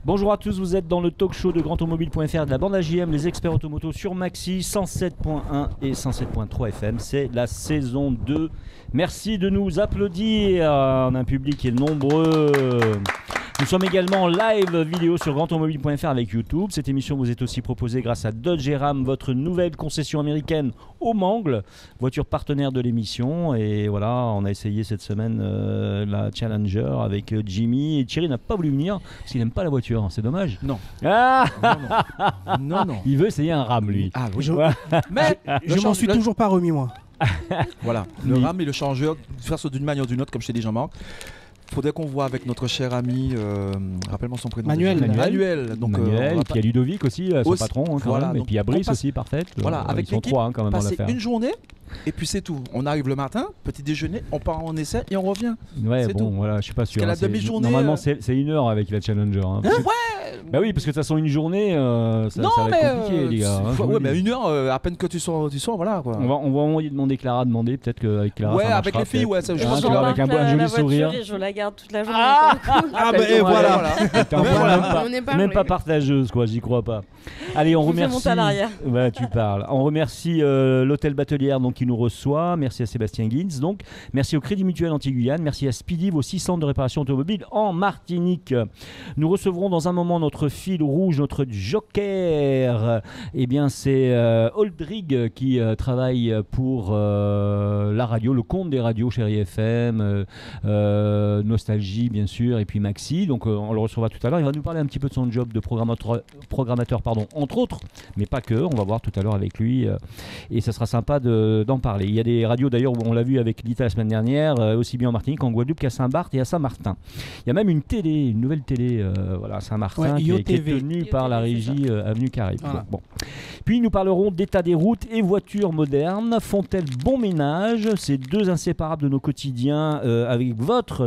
Bonjour à tous, vous êtes dans le talk show de grandautomobile.fr de la bande AJM, les experts automoto sur Maxi 107.1 et 107.3 FM. C'est la saison 2. Merci de nous applaudir. On a un public qui est nombreux. Nous sommes également en live vidéo sur grandautomobile.fr avec YouTube. Cette émission vous est aussi proposée grâce à Dodge Ram, votre nouvelle concession américaine au Mangles, voiture partenaire de l'émission. Et voilà, on a essayé cette semaine la Challenger avec Jimmy. Et Thierry n'a pas voulu venir parce qu'il n'aime pas la voiture. C'est dommage. Non. Ah non. Il veut essayer un Ram, lui. Ah oui. Mais je m'en suis toujours pas remis, moi. Voilà. Le Ram et le changeur, faire d'une manière ou d'une autre, comme je t'ai dit, Jean-Marc. Faudrait qu'on voit avec notre cher ami, rappelle-moi son prénom. Manuel. Donc, Manuel, et puis il y a Ludovic aussi, son patron, quand voilà, même. Et puis il y a Brice aussi, parfait. Voilà, avec ils sont l'équipe, trois quand même dans passer l'affaire. une journée. Et puis c'est tout. On arrive le matin, petit déjeuner, on part en essai et on revient. Ouais, c'est bon, tout. voilà, je suis pas sûr. Parce qu'à la demi-journée, normalement, c'est 1 heure avec la Challenger. Hein, bah oui, parce que de toute façon, une journée, ça va être compliqué, les gars. Ouais, mais 1 heure, à peine que tu sors, voilà quoi. On va envoyer demander Clara, peut-être qu'avec Clara. Ouais, ça avec les filles, ouais, ça je pense que avec un joli sourire. Je la garde toute la journée. Ah bah et voilà. On n'est pas Même pas partageuse, quoi, j'y crois pas. Allez, on remercie. Monter à l'arrière. Ouais, tu parles. On remercie l'hôtel Batelière donc, qui nous reçoit. Merci à Sébastien Guins. Donc, merci au Crédit Mutuel Anti-Guyane. Merci à Speedy, vos 6 centres de réparation automobile en Martinique. Nous recevrons dans un moment notre fil rouge, notre joker. Eh bien, c'est Oldrig qui travaille pour la radio, le compte des radios Chérie FM, Nostalgie, bien sûr, et puis Maxi. Donc, on le recevra tout à l'heure. Il va nous parler un petit peu de son job de programmateur, entre autres, mais pas que. On va voir tout à l'heure avec lui. Et ça sera sympa d'en parler. Il y a des radios d'ailleurs, on l'a vu avec Lita la semaine dernière, aussi bien en Martinique qu'en Guadeloupe qu'à Saint-Barth et à Saint-Martin. Il y a même une nouvelle télé voilà, à Saint-Martin qui est tenue par la régie Avenue Caraïbes. Voilà. Bon. Puis nous parlerons d'état des routes et voitures modernes. Font-elles bon ménage? C'est deux inséparables de nos quotidiens avec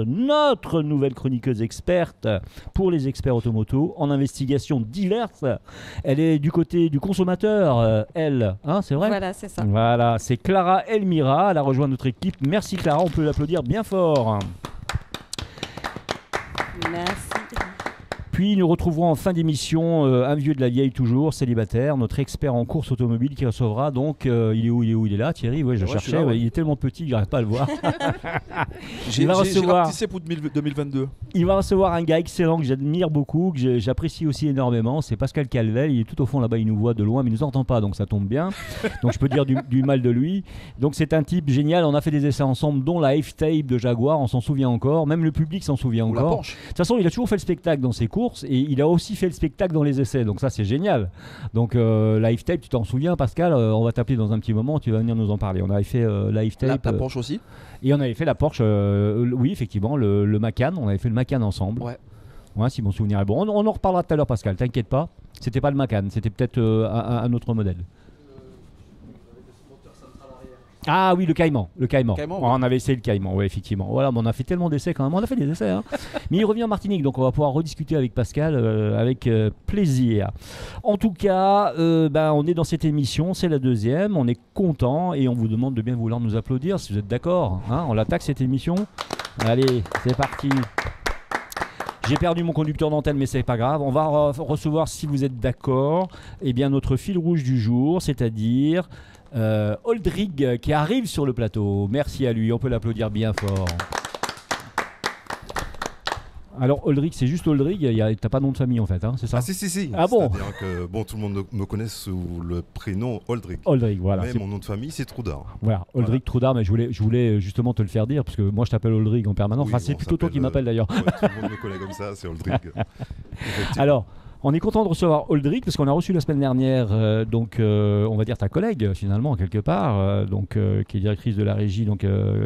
notre nouvelle chroniqueuse experte pour les experts automoto en investigations diverses. Elle est du côté du consommateur, elle, hein, c'est vrai? Voilà, c'est ça. Voilà, c'est Clara Elmira, elle a rejoint notre équipe. Merci Clara, on peut l'applaudir bien fort. Merci. Puis nous retrouverons en fin d'émission un vieux de la vieille toujours, célibataire, notre expert en course automobile qui recevra donc, il est où? Il est là Thierry? Ouais, je cherchais, il est tellement petit que j'arrive pas à le voir. J'ai rapetissé pour 2022. Il va recevoir un gars excellent que j'admire beaucoup, que j'apprécie aussi énormément, c'est Pascal Calvel, il est tout au fond là-bas, il nous voit de loin mais il nous entend pas, donc ça tombe bien. Donc je peux dire du mal de lui. Donc c'est un type génial, on a fait des essais ensemble, dont la F-Tape de Jaguar, on s'en souvient encore, même le public s'en souvient encore. De toute façon, il a toujours fait le spectacle dans ses courses et il a aussi fait le spectacle dans les essais, donc ça c'est génial. Donc la F-Tape, tu t'en souviens Pascal, on va t'appeler dans un petit moment, tu vas venir nous en parler. On avait fait la F-Tape. La Porsche aussi. Et on avait fait la Porsche, oui effectivement, le Macan, on avait fait le Macan ensemble. Ouais, si mon souvenir est bon. On en reparlera tout à l'heure Pascal, t'inquiète pas. C'était pas le Macan, c'était peut-être un autre modèle. Ah oui, le Caïman. On avait essayé le Caïman, oui, effectivement. Voilà, mais on a fait tellement d'essais quand même. On a fait des essais, hein. Mais il revient en Martinique, donc on va pouvoir rediscuter avec Pascal avec plaisir. En tout cas, on est dans cette émission, c'est la deuxième. On est content et on vous demande de bien vouloir nous applaudir si vous êtes d'accord. Hein, on l'attaque cette émission. Allez, c'est parti. J'ai perdu mon conducteur d'antenne, mais c'est pas grave. On va recevoir, si vous êtes d'accord, eh bien notre fil rouge du jour, c'est-à-dire Oldrig qui arrive sur le plateau. Merci à lui, on peut l'applaudir bien fort. Alors Oldrig, c'est juste Oldrig, t'as pas de nom de famille en fait, hein, c'est ça? Ah si. Ah bon? C'est-à-dire que tout le monde me connaît sous le prénom Oldrig. Oldrig, voilà. Mais mon nom de famille c'est Troudard. Voilà, Oldrig Troudard, mais je voulais justement te le faire dire, parce que moi je t'appelle Oldrig en permanence. Oui, enfin, c'est plutôt toi qui m'appelle d'ailleurs. Ouais, tout le monde me connaît comme ça, c'est Oldrig. Alors, on est content de recevoir Oldrig parce qu'on a reçu la semaine dernière, on va dire ta collègue finalement quelque part, qui est directrice de la régie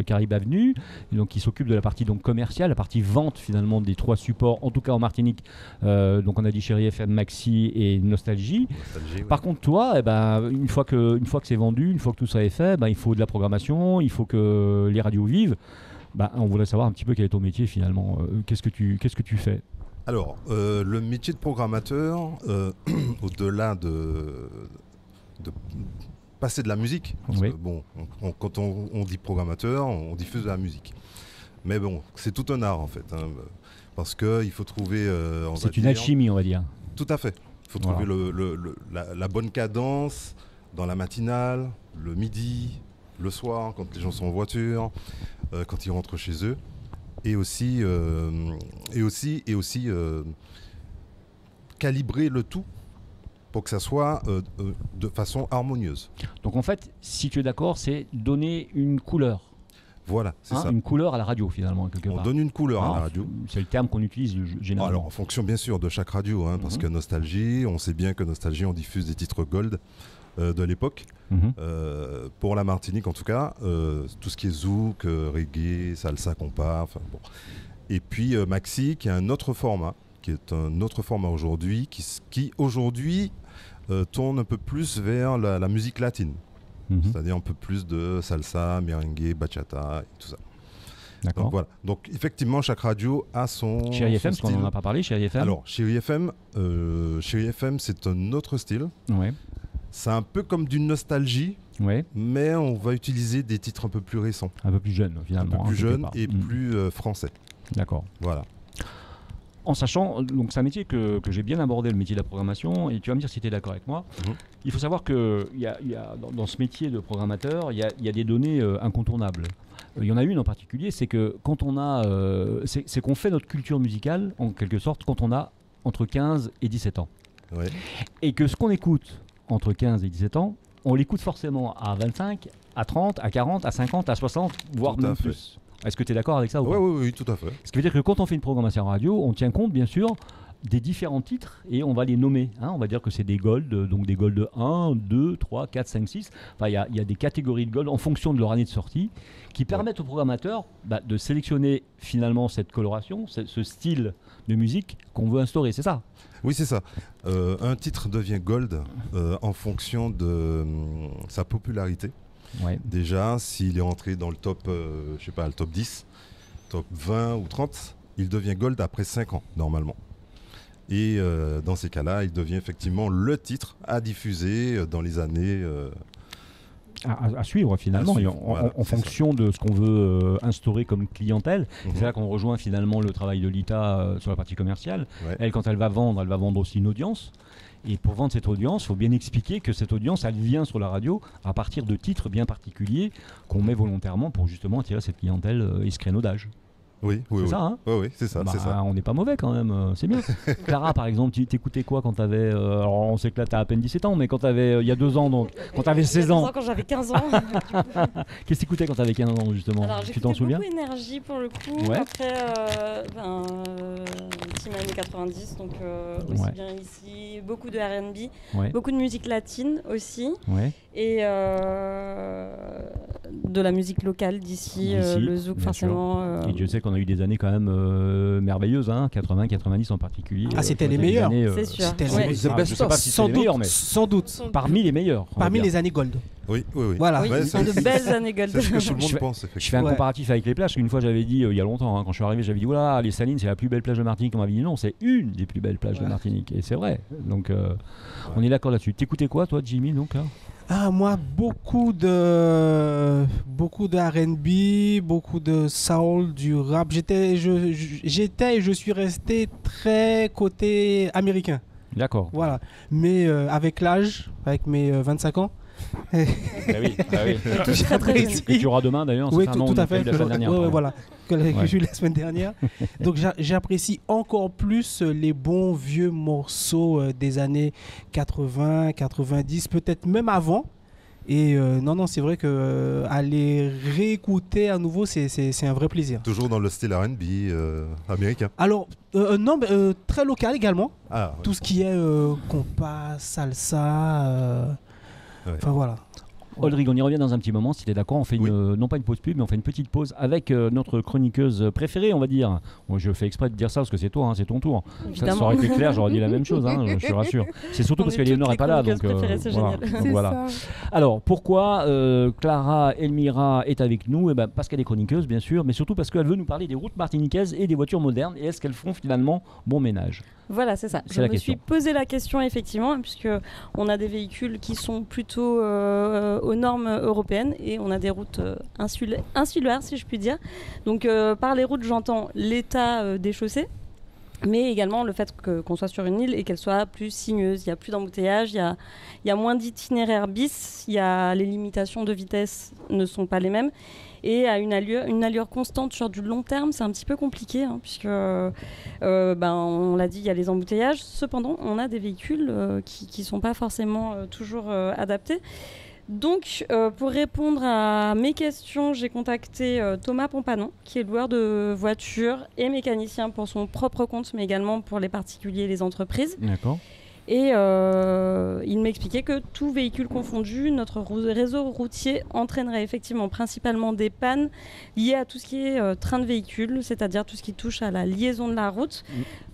Caraïbes Avenue, donc qui s'occupe de la partie donc commerciale, la partie vente finalement des 3 supports, en tout cas en Martinique. Donc on a dit Chérie FM, Maxi et Nostalgie. Oui. Par contre toi, une fois que c'est vendu, une fois que tout ça est fait, il faut de la programmation, il faut que les radios vivent. On voudrait savoir un petit peu quel est ton métier finalement. Qu'est-ce que tu fais? Alors, le métier de programmateur, au-delà de passer de la musique, parce que, quand on dit programmateur, on diffuse de la musique. Mais bon, c'est tout un art en fait. Hein. parce qu'il faut trouver... c'est une alchimie, on va dire. Tout à fait. Il faut trouver la bonne cadence dans la matinale, le midi, le soir, quand les gens sont en voiture, quand ils rentrent chez eux. Et aussi calibrer le tout pour que ça soit de façon harmonieuse. Donc en fait, si tu es d'accord, c'est donner une couleur. Voilà, c'est ça. Une couleur à la radio finalement, quelque part. On donne une couleur à la radio. C'est le terme qu'on utilise généralement. Alors en fonction bien sûr de chaque radio, parce que Nostalgie, on sait bien que Nostalgie, on diffuse des titres gold de l'époque. Pour la Martinique en tout cas, tout ce qui est zouk, reggae, salsa, compas, enfin bon. Et puis Maxi, qui est un autre format, aujourd'hui, qui aujourd'hui tourne un peu plus vers la musique latine. C'est-à-dire un peu plus de salsa, merengue, bachata et tout ça. D'accord. Donc voilà. Donc effectivement, chaque radio a son Chérie FM, style. parce qu'on n'en a pas parlé, Chérie FM. Alors, Chérie FM, c'est un autre style. Ouais. C'est un peu comme d'une nostalgie, mais on va utiliser des titres un peu plus récents. Un peu plus jeunes, finalement. Un peu plus jeunes et plus français. D'accord. Voilà. En sachant, donc c'est un métier que j'ai bien abordé, le métier de la programmation, et tu vas me dire si tu es d'accord avec moi. Il faut savoir que dans ce métier de programmateur, il y a des données incontournables. Il y en a une en particulier, c'est que quand on a, c'est qu'on fait notre culture musicale, en quelque sorte, quand on a entre 15 et 17 ans. Ouais. Et que ce qu'on écoute entre 15 et 17 ans, on l'écoute forcément à 25, à 30, à 40, à 50, à 60, voire même plus. Est-ce que tu es d'accord avec ça ou pas ? Oui, tout à fait. Ce qui veut dire que quand on fait une programmation radio, on tient compte bien sûr des différents titres et on va les nommer. On va dire que c'est des gold, donc des gold 1, 2, 3, 4, 5, 6. Enfin, il y a des catégories de gold en fonction de leur année de sortie qui permettent aux programmateurs de sélectionner finalement cette coloration, ce style de musique qu'on veut instaurer. C'est ça ? Oui, c'est ça. Un titre devient gold en fonction de sa popularité. Ouais. Déjà, s'il est entré dans le top, le top 10, top 20 ou 30, il devient gold après 5 ans, normalement. Et dans ces cas-là, il devient effectivement le titre à diffuser dans les années... À suivre finalement, en fonction de ce qu'on veut instaurer comme clientèle. C'est là qu'on rejoint finalement le travail de Lita sur la partie commerciale. Elle, quand elle va vendre aussi une audience. Et pour vendre cette audience, il faut bien expliquer que cette audience, elle vient sur la radio à partir de titres bien particuliers qu'on met volontairement pour justement attirer cette clientèle et ce créneau d'âge. Oui. Ça, hein ? Oui, c'est ça. On n'est pas mauvais quand même, c'est bien. Clara, par exemple, tu t'écoutais quoi quand tu avais... alors on sait que là tu as à peine 17 ans, mais quand tu avais il y a 2 ans, donc quand tu avais 16 ans... Quand j'avais 15 ans. Qu'est-ce que tu écoutais quand tu avais 15 ans justement ? Alors, tu t'en souviens ? Beaucoup Énergie pour le coup. Après, team années 90, donc aussi bien ici. Beaucoup de R&B, beaucoup de musique latine aussi. Et de la musique locale d'ici, le zouk forcément. Et Dieu sait qu'on a eu des années quand même merveilleuses, 80, 90 en particulier. C'était les meilleurs. C'est sûr. C'était je sais pas si c'est les meilleurs, mais sans doute. Parmi les meilleurs. Parmi les années gold. Oui. Voilà. Ce sont de belles années gold. C'est ce que tout le monde pense. Je fais un comparatif avec les plages. Une fois, j'avais dit, il y a longtemps, quand je suis arrivé, j'avais dit, voilà, les Salines, c'est la plus belle plage de Martinique. On m'avait dit, non, c'est une des plus belles plages de Martinique. Et c'est vrai. Donc, on est d'accord là-dessus. T'écoutais quoi, toi, Jimmy, donc là ? Moi, beaucoup de R&B, beaucoup de soul, du rap. J'étais et je suis resté très côté américain. D'accord. Voilà. Mais avec l'âge, avec mes 25 ans. Oui. Que tu auras demain d'ailleurs. Oui, tout à fait. La semaine dernière. Voilà. Que j'ai eu la semaine dernière. Donc j'apprécie encore plus les bons vieux morceaux des années 80, 90, peut-être même avant. Et non, c'est vrai que aller réécouter à nouveau, c'est un vrai plaisir. Toujours dans le style R&B américain. Alors, non, très local également. Ah, tout ce qui est compas, salsa. Enfin voilà. Audrey, on y revient dans un petit moment, si tu es d'accord. On fait non pas une pause pub, mais on fait une petite pause avec notre chroniqueuse préférée, on va dire. Moi, je fais exprès de dire ça parce que c'est toi, c'est ton tour. Ça aurait été clair, j'aurais dit la même chose, je te rassure. C'est surtout parce qu'Éléonore n'est pas là. Donc, voilà. Alors, pourquoi Clara Elmira est avec nous ? Parce qu'elle est chroniqueuse, bien sûr, mais surtout parce qu'elle veut nous parler des routes martiniquaises et des voitures modernes. Et est-ce qu'elles font finalement bon ménage ? Voilà, c'est ça. Je me suis posé la question, effectivement, puisque on a des véhicules qui sont plutôt aux normes européennes et on a des routes insulaires, si je puis dire. Donc, par les routes, j'entends l'état des chaussées, Mais également le fait qu'on soit sur une île et qu'elle soit plus sinueuse. Il n'y a plus d'embouteillage, il y a moins d'itinéraires bis, les limitations de vitesse ne sont pas les mêmes. Et à une allure constante sur du long terme, c'est un petit peu compliqué, puisque, on l'a dit, il y a les embouteillages. Cependant, on a des véhicules qui ne sont pas forcément toujours adaptés. Donc, pour répondre à mes questions, j'ai contacté Thomas Pompanon, qui est loueur de voitures et mécanicien pour son propre compte, mais également pour les particuliers et les entreprises. D'accord. Et il m'expliquait que tout véhicule confondu, notre réseau routier entraînerait effectivement principalement des pannes liées à tout ce qui est train de véhicule, c'est-à-dire tout ce qui touche à la liaison de la route,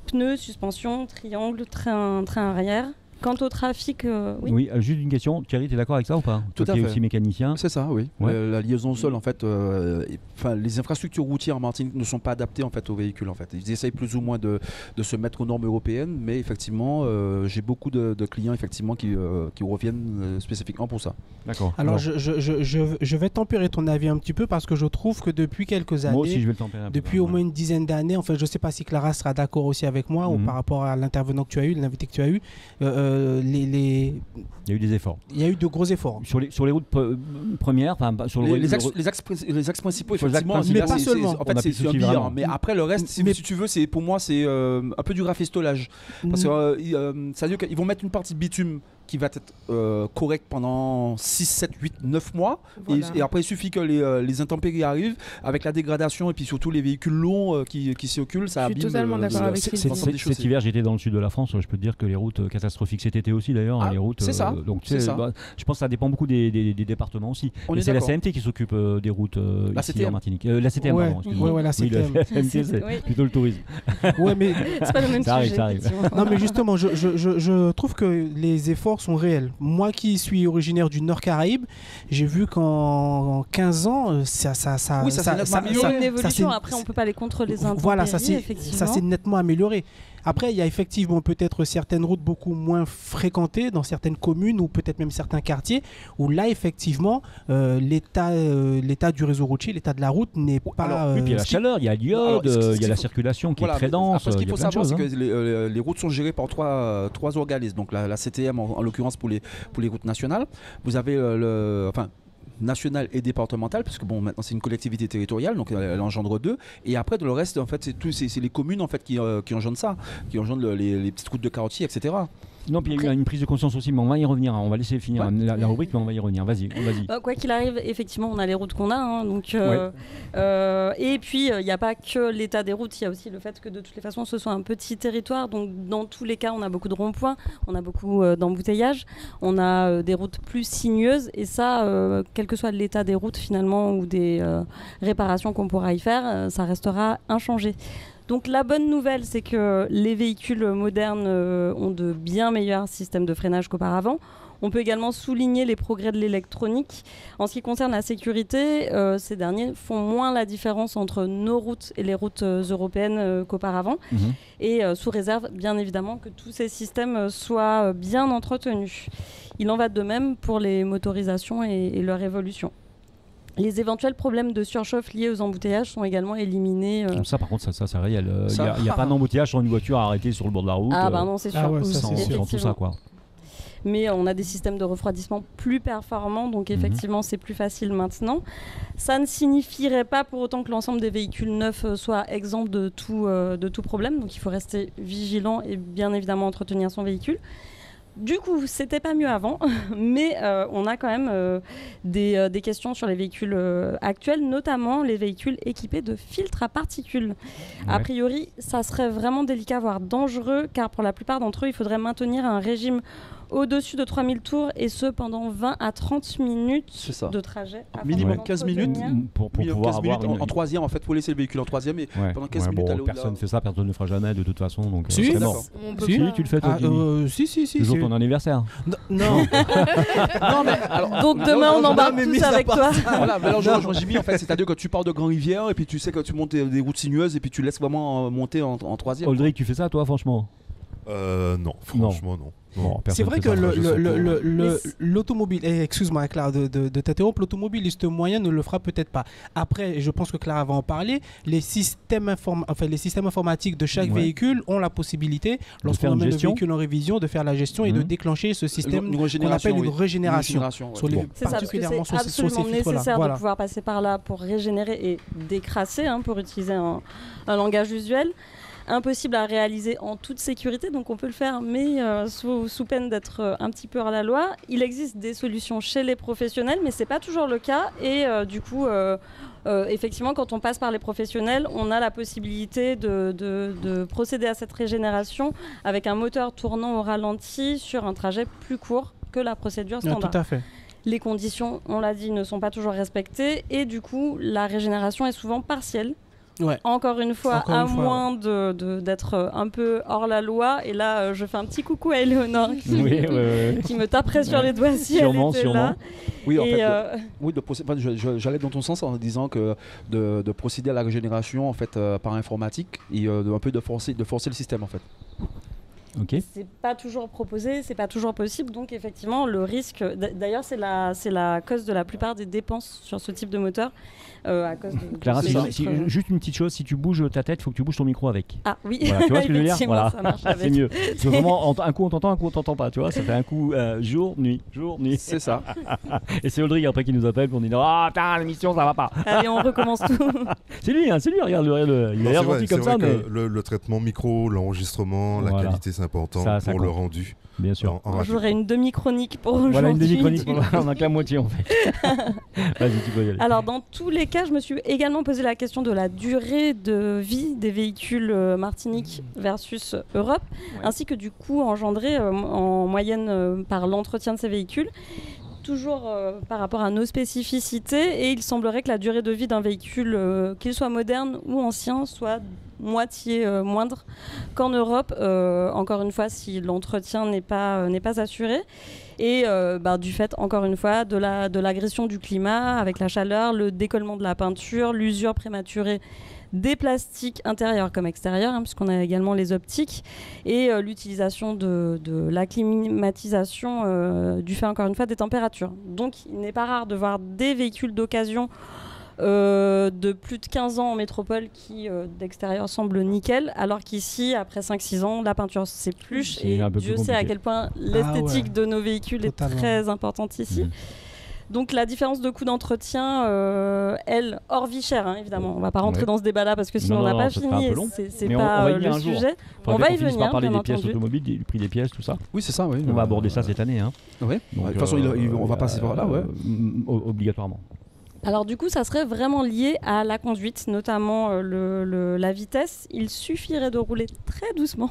pneus, suspension, triangle, train arrière. Quant au trafic, oui, juste une question. Thierry, tu es d'accord avec ça ou pas? Tout à fait. Tu es aussi mécanicien. C'est ça, oui. Ouais. La liaison au sol, en fait, les infrastructures routières en Martinique ne sont pas adaptées en fait aux véhicules. En fait, ils essayent plus ou moins de se mettre aux normes européennes, mais effectivement, j'ai beaucoup de clients effectivement qui reviennent spécifiquement pour ça. D'accord. Alors, je vais tempérer ton avis un petit peu parce que je trouve que depuis quelques années, moi aussi, je vais le tempérer un peu. Depuis au moins une dizaine d'années, en fait, je ne sais pas si Clara sera d'accord aussi avec moi ou par rapport à l'intervenant que tu as eu, l'invité que tu as eu. Il y a eu des efforts. Il y a eu de gros efforts. Sur les routes premières, sur les axes principaux, effectivement. Mais pas seulement. En fait, c'est un bilan. Mais après, le reste, si tu veux, pour moi, c'est un peu du rafistolage. Parce que ça veut dire qu'ils vont mettre une partie de bitume qui va être correct pendant 6, 7, 8, 9 mois. Voilà. Et après, il suffit que les intempéries arrivent avec la dégradation et puis surtout les véhicules longs qui circulent. Ça abîme. Je suis totalement d'accord avec cet hiver, j'étais dans le sud de la France. Je peux te dire que les routes catastrophiques cet été aussi, d'ailleurs. Les routes, c'est ça. Donc, je pense que ça dépend beaucoup des départements aussi. Et c'est la CMT qui s'occupe des routes ici en Martinique. La CTM, pardon. Oui, la CTM. La CMT, c'est plutôt le tourisme. Ouais, mais c'est pas le même sujet. Ça arrive. Non, mais justement, je trouve que les efforts sont réels. Moi qui suis originaire du Nord Caraïbe, j'ai vu qu'en 15 ans, ça il y a une évolution. Après, on peut pas aller contre les intempéries. Voilà, ça s'est nettement amélioré. Après, il y a effectivement peut-être certaines routes beaucoup moins fréquentées dans certaines communes ou peut-être même certains quartiers où là, effectivement, l'état du réseau routier, l'état de la route n'est pas... oui, puis il y a la chaleur, il y a l'iode, il y a la circulation qui est très dense. Ce qu'il faut savoir, c'est que les routes sont gérées par trois organismes. Donc la CTM, en l'occurrence pour les routes nationales. Vous avez nationale et départementale, parce que maintenant c'est une collectivité territoriale, donc elle engendre deux. Et après, le reste, en fait, c'est les communes en fait qui engendrent ça, qui engendrent les petites routes de carottier, etc. Non, puis il y a eu une prise de conscience aussi, mais on va y revenir. On va laisser finir la rubrique, mais on va y revenir. Vas-y. Quoi qu'il arrive, effectivement, on a les routes qu'on a. Et puis, il n'y a pas que l'état des routes, il y a aussi le fait que de toutes les façons, ce soit un petit territoire. Donc, dans tous les cas, on a beaucoup de ronds-points, on a beaucoup d'embouteillages, on a des routes plus sinueuses. Et ça, quel que soit l'état des routes, finalement, ou des réparations qu'on pourra y faire, ça restera inchangé. Donc la bonne nouvelle, c'est que les véhicules modernes ont de bien meilleurs systèmes de freinage qu'auparavant. On peut également souligner les progrès de l'électronique. En ce qui concerne la sécurité, ces derniers font moins la différence entre nos routes et les routes européennes qu'auparavant. Et sous réserve, bien évidemment, que tous ces systèmes soient bien entretenus. Il en va de même pour les motorisations et leur évolution. Les éventuels problèmes de surchauffe liés aux embouteillages sont également éliminés. Ça, par contre, ça c'est réel. Il n'y a pas d'embouteillage sur une voiture arrêtée sur le bord de la route. Non, c'est sûr. Sans tout ça, quoi. Mais on a des systèmes de refroidissement plus performants, donc effectivement, c'est plus facile maintenant. Ça ne signifierait pas pour autant que l'ensemble des véhicules neufs soient exempts de tout problème. Donc il faut rester vigilant et bien évidemment entretenir son véhicule. Du coup, c'était pas mieux avant, mais on a quand même des questions sur les véhicules actuels, notamment les véhicules équipés de filtres à particules. A priori, ça serait vraiment délicat, voire dangereux, car pour la plupart d'entre eux, il faudrait maintenir un régime au-dessus de 3000 tours, et ce pendant 20 à 30 minutes de trajet. Minimum 15 minutes pour pouvoir avoir en troisième, en fait, il faut laisser le véhicule en troisième et pendant 15 minutes aller personne ne fait ça, personne ne le fera jamais de toute façon, donc c'est mort. Si, tu le fais toi, Jimmy. Si. Le jour de ton anniversaire. Non. Donc demain, on embarque tous avec toi. Voilà, mais alors Jimmy, en fait, c'est-à-dire que tu pars de Grand-Rivière et puis tu sais que tu montes des routes sinueuses et puis tu laisses vraiment monter en troisième. Audrey, tu fais ça toi, franchement? Non, franchement non. Bon, c'est vrai que l'automobile, excuse-moi Clara de t'interrompre, l'automobiliste moyen ne le fera peut-être pas. Après, je pense que Clara va en parler, les systèmes informatiques de chaque véhicule ont la possibilité, lorsqu'on emmène le véhicule en révision, de faire la gestion et de déclencher ce système qu'on appelle une régénération. Particulièrement c'est absolument nécessaire de pouvoir passer par là pour régénérer et décrasser, pour utiliser un langage usuel. Impossible à réaliser en toute sécurité, donc on peut le faire, mais sous peine d'être un petit peu hors la loi. Il existe des solutions chez les professionnels, mais c'est pas toujours le cas. Et du coup, effectivement, quand on passe par les professionnels, on a la possibilité de procéder à cette régénération avec un moteur tournant au ralenti sur un trajet plus court que la procédure standard. Tout à fait. Les conditions, on l'a dit, ne sont pas toujours respectées, et du coup, la régénération est souvent partielle. Ouais. Encore une fois, moins d'être un peu hors la loi. Et là, je fais un petit coucou à Éléonore qui me taperait sur les doigts si elle était là. Oui, en fait, j'allais dans ton sens en disant que de procéder à la régénération en fait, par informatique et un peu de forcer le système en fait. Okay. C'est pas toujours proposé, c'est pas toujours possible, donc effectivement le risque. D'ailleurs, c'est la cause de la plupart des dépenses sur ce type de moteur. À cause de Clara, juste une petite chose, si tu bouges ta tête, il faut que tu bouges ton micro avec. Ah oui, voilà, tu vois ce que je veux dire, voilà. Ça marche c'est mieux. C'est vraiment un coup on t'entend, un coup on t'entend pas, tu vois. Ça fait un coup jour, nuit. C'est ça. Et c'est Audrey après qui nous appelle pour nous dire ah putain l'émission ça va pas. Allez, on recommence tout. c'est lui, regarde, il a l'air gentil comme ça. Mais le traitement micro, l'enregistrement, la qualité c'est important pour le rendu. Bien sûr. J'aurais une demi-chronique pour aujourd'hui. Voilà une demi-chronique, on a que la moitié en fait. Vas-y, tu peux y aller. Alors dans tous les cas, je me suis également posé la question de la durée de vie des véhicules Martinique versus Europe, ainsi que du coût engendré en moyenne par l'entretien de ces véhicules. Toujours par rapport à nos spécificités, et il semblerait que la durée de vie d'un véhicule, qu'il soit moderne ou ancien, soit moitié moindre qu'en Europe, encore une fois si l'entretien n'est pas assuré, et du fait encore une fois de l'agression du climat avec la chaleur, le décollement de la peinture, l'usure prématurée des plastiques intérieurs comme extérieurs, puisqu'on a également les optiques, et l'utilisation de la climatisation du fait encore une fois des températures. Donc il n'est pas rare de voir des véhicules d'occasion de plus de 15 ans en métropole qui d'extérieur semblent nickel, alors qu'ici après 5-6 ans la peinture s'épluche, et Dieu sait à quel point l'esthétique de nos véhicules est très importante ici. Donc la différence de coût d'entretien, elle, hors vie chère, évidemment. On ne va pas rentrer dans ce débat-là parce que sinon on n'a pas fini. C'est pas le sujet. On va y venir. On va parler des pièces automobiles, du prix des pièces, tout ça. Oui, c'est ça. Oui. On va aborder ça cette année. Oui. De toute façon, on va passer par là. Obligatoirement. Alors du coup, ça serait vraiment lié à la conduite, notamment la vitesse. Il suffirait de rouler très doucement.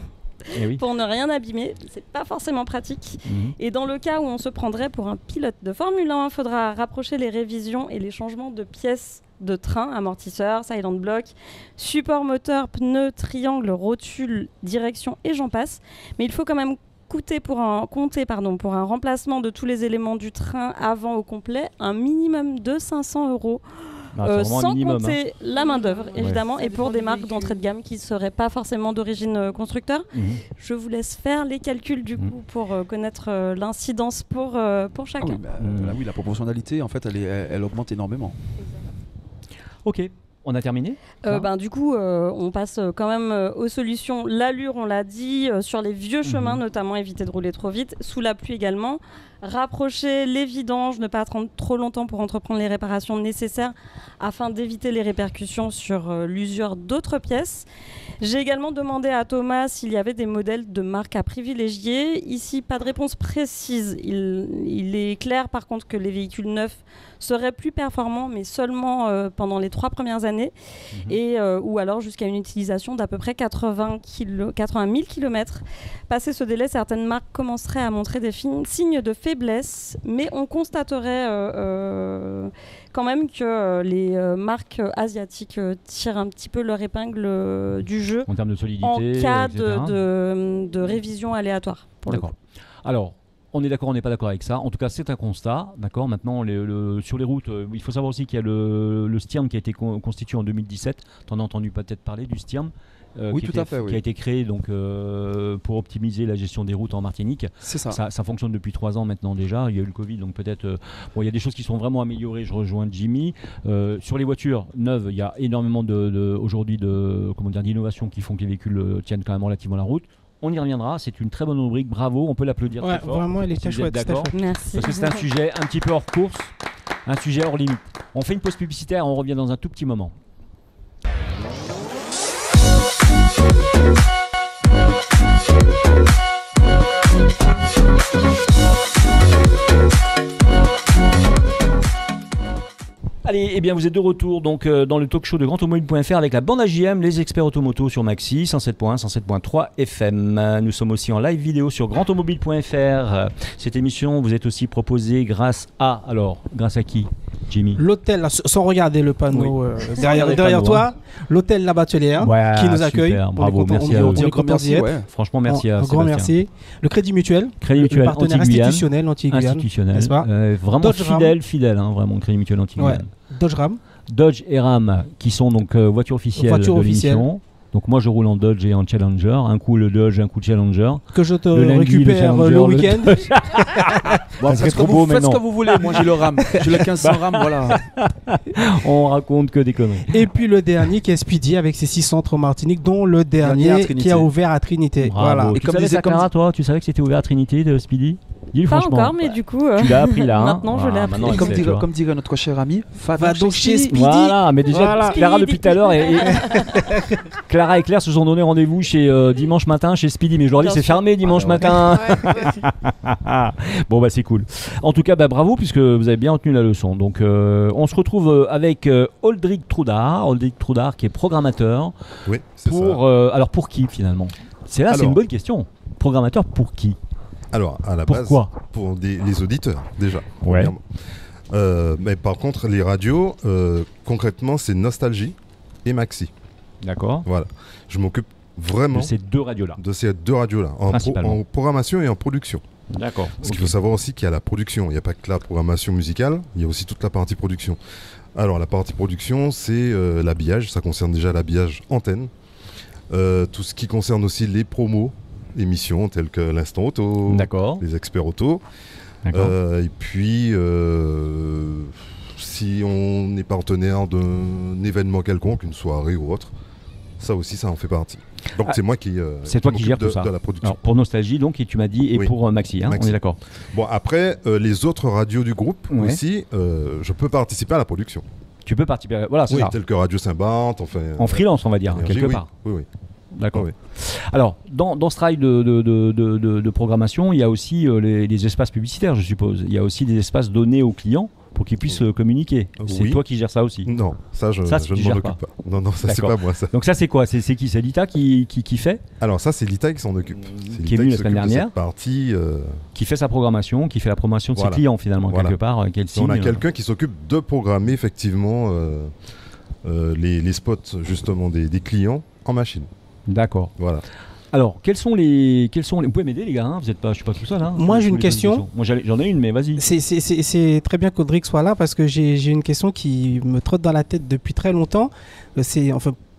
Pour ne rien abîmer, c'est pas forcément pratique. Et dans le cas où on se prendrait pour un pilote de Formule 1, il faudra rapprocher les révisions et les changements de pièces de train, amortisseurs, silent block, support moteur, pneus, triangle, rotule, direction et j'en passe. Mais il faut quand même compter pour un remplacement de tous les éléments du train avant au complet un minimum de 500 €. Sans compter la main-d'œuvre, évidemment, et pour des marques d'entrée de gamme qui ne seraient pas forcément d'origine constructeur. Je vous laisse faire les calculs du coup pour connaître l'incidence pour chacun. Oui, la proportionnalité, en fait, elle augmente énormément. Ok. On a terminé du coup, on passe quand même aux solutions. L'allure, on l'a dit, sur les vieux chemins, notamment éviter de rouler trop vite, sous la pluie également. Rapprocher les vidanges, ne pas attendre trop longtemps pour entreprendre les réparations nécessaires afin d'éviter les répercussions sur l'usure d'autres pièces. J'ai également demandé à Thomas s'il y avait des modèles de marque à privilégier. Ici, pas de réponse précise. Il est clair par contre que les véhicules neufs seraient plus performants, mais seulement pendant les 3 premières années, ou alors jusqu'à une utilisation d'à peu près 80 000 km. Passé ce délai, certaines marques commenceraient à montrer des signes de faiblesse, mais on constaterait quand même que les marques asiatiques tirent un petit peu leur épingle du jeu en termes de solidité, en cas de révision aléatoire. D'accord. Alors, on est d'accord, on n'est pas d'accord avec ça. En tout cas, c'est un constat. D'accord. Maintenant, sur les routes, il faut savoir aussi qu'il y a le STIRM qui a été constitué en 2017. Tu en as entendu peut-être parler du STIRM. Oui, tout à fait, oui. qui a été créé donc, pour optimiser la gestion des routes en Martinique. C'est ça. Ça fonctionne depuis 3 ans maintenant déjà. Il y a eu le Covid, donc peut-être. Bon, il y a des choses qui sont vraiment améliorées. Je rejoins Jimmy. Sur les voitures neuves, il y a énormément aujourd'hui d'innovations qui font que les véhicules tiennent quand même relativement la route. On y reviendra, c'est une très bonne rubrique, bravo, on peut l'applaudir très fort. Vraiment, elle était chouette. D'accord. Merci. Parce que c'est un sujet un petit peu hors course, un sujet hors limite. On fait une pause publicitaire, on revient dans un tout petit moment. Allez, eh bien vous êtes de retour donc dans le talk show de grandautomobile.fr avec la bande AJM, les experts automoto sur Maxi, 107.1, 107.3 FM. Nous sommes aussi en live vidéo sur grandautomobile.fr. Cette émission vous est aussi proposée grâce à qui, Jimmy? L'hôtel, sans regarder le panneau derrière toi, l'hôtel La Batelière qui nous accueille. Super, bravo, merci à on vous. est content d'y être. Franchement, merci à un grand merci. Le Crédit Mutuel, le partenaire institutionnel anti-Guyane, n'est-ce pas vraiment Dodge fidèle, hein, vraiment Crédit Mutuel anti-Guyane. Dodge et Ram qui sont donc voitures officielles de l'émission. Donc moi je roule en Dodge et en Challenger, un coup le Dodge, un coup le Challenger. Que je te récupère le week-end. Bon, faites ce que vous voulez, moi j'ai le Ram, j'ai le 1500 Ram, voilà. On raconte que des conneries. Et puis le dernier qui est Speedy avec ses 6 centres en Martinique, dont le dernier qui a ouvert à Trinité. Voilà. Et comme disait Clara, toi, tu savais que c'était ouvert à Trinité de Speedy? Dis-le pas franchement. Encore, mais du coup. Tu l'as appris là. Maintenant, je l'ai appris. Comme dirait notre cher ami, va donc chez Speedy. Voilà, mais déjà, Clara depuis tout à l'heure Clara et Claire se sont donné rendez-vous chez dimanche matin chez Speedy, mais je leur dis c'est fermé dimanche matin. Bon bah c'est cool. En tout cas, bravo puisque vous avez bien retenu la leçon. Donc on se retrouve avec Oldric Troudard qui est programmateur. Oui, c'est ça. Alors pour qui finalement? C'est une bonne question. Programmateur pour qui? Alors, à la Pourquoi? base, pour les auditeurs, déjà. Ouais. Mais par contre, les radios, concrètement, c'est Nostalgie et Maxi. D'accord. Voilà. Je m'occupe vraiment de ces deux radios-là. En programmation et en production. D'accord. Parce qu'il faut savoir aussi qu'il y a la production. Il n'y a pas que la programmation musicale, il y a aussi toute la partie production. Alors, la partie production, c'est l'habillage. Ça concerne déjà l'habillage antenne. Tout ce qui concerne aussi les promos, émissions telles que l'Instant Auto, les experts auto. Et puis, si on est partenaire d'un événement quelconque, une soirée ou autre, ça aussi, ça en fait partie. Donc c'est moi qui c'est toi qui gère tout ça. De la production. Alors, pour Nostalgie, donc, et tu m'as dit, et pour Maxi, hein, on est d'accord. Bon, après, les autres radios du groupe aussi, je peux participer à la production. Tu peux participer, voilà, c'est ça. Tel que Radio Saint-Barth, enfin... En freelance, on va dire, quelque part. Oui. D'accord. Oui. Alors, dans ce travail de programmation, il y a aussi les espaces publicitaires, je suppose. Il y a aussi des espaces donnés aux clients pour qu'ils puissent communiquer. C'est toi qui gères ça aussi? Non, ça je ne m'en occupe pas. Non, ça c'est pas moi. Ça. Donc ça c'est quoi? C'est qui? C'est l'ITA qui fait? Alors ça c'est l'ITA qui s'en occupe. Qui est venu la semaine dernière. Cette partie, qui fait sa programmation, qui fait la promotion de ses clients finalement, quelque part. On a quelqu'un qui s'occupe de programmer effectivement les spots justement des clients en machine. D'accord. Voilà. Alors, quels sont les... Vous pouvez m'aider les gars, hein, je suis pas tout seul. Hein, moi j'ai une question. Moi j'en ai une, mais vas-y. C'est très bien qu'Audric soit là parce que j'ai une question qui me trotte dans la tête depuis très longtemps. C'est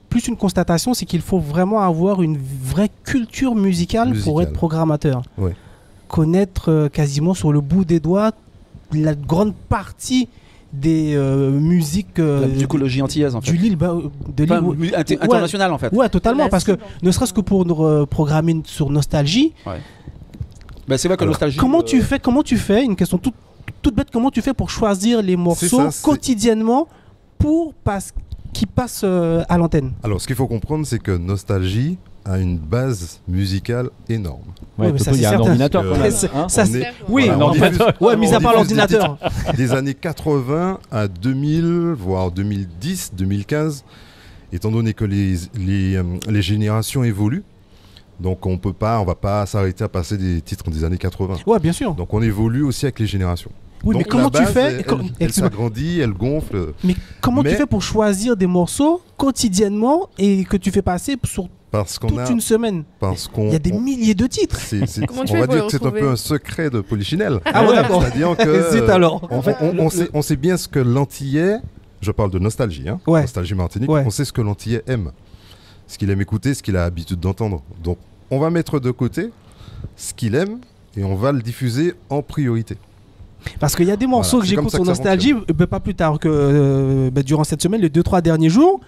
plus une constatation, c'est qu'il faut vraiment avoir une vraie culture musicale. Pour être programmateur. Oui. Connaître quasiment sur le bout des doigts la grande partie des musiques la musicologie antillaise en fait. De l'île internationale en fait. Ouais, totalement, parce que ne serait-ce que pour programmer sur Nostalgie. Ouais. C'est vrai que Nostalgie. Comment tu fais une question toute bête, comment tu fais pour choisir les morceaux quotidiennement qui passent à l'antenne? Alors, ce qu'il faut comprendre, c'est que Nostalgie a une base musicale énorme. Ouais, il y a un ordinateur quand même. Mis à part l'ordinateur. Des années 80 à 2000, voire 2010, 2015, étant donné que les générations évoluent, donc on va pas s'arrêter à passer des titres des années 80. Ouais, bien sûr. Donc on évolue aussi avec les générations. Oui, donc mais comment tu fais? Elle s'agrandit, elle gonfle. Mais comment tu fais pour choisir des morceaux quotidiennement et que tu fais passer sur toute une semaine? Il y a des milliers de titres. On va dire que c'est un peu un secret de Polichinelle. D'accord. C'est-à-dire que alors. En fait, on sait bien ce que l'Antillais, je parle de Nostalgie, Nostalgie Martinique, on sait ce que l'Antillais aime. ce qu'il aime écouter, ce qu'il a l'habitude d'entendre. Donc on va mettre de côté ce qu'il aime et on va le diffuser en priorité. Parce qu'il y a des morceaux que j'écoute sur Nostalgie, pas plus tard que durant cette semaine, les 2-3 derniers jours.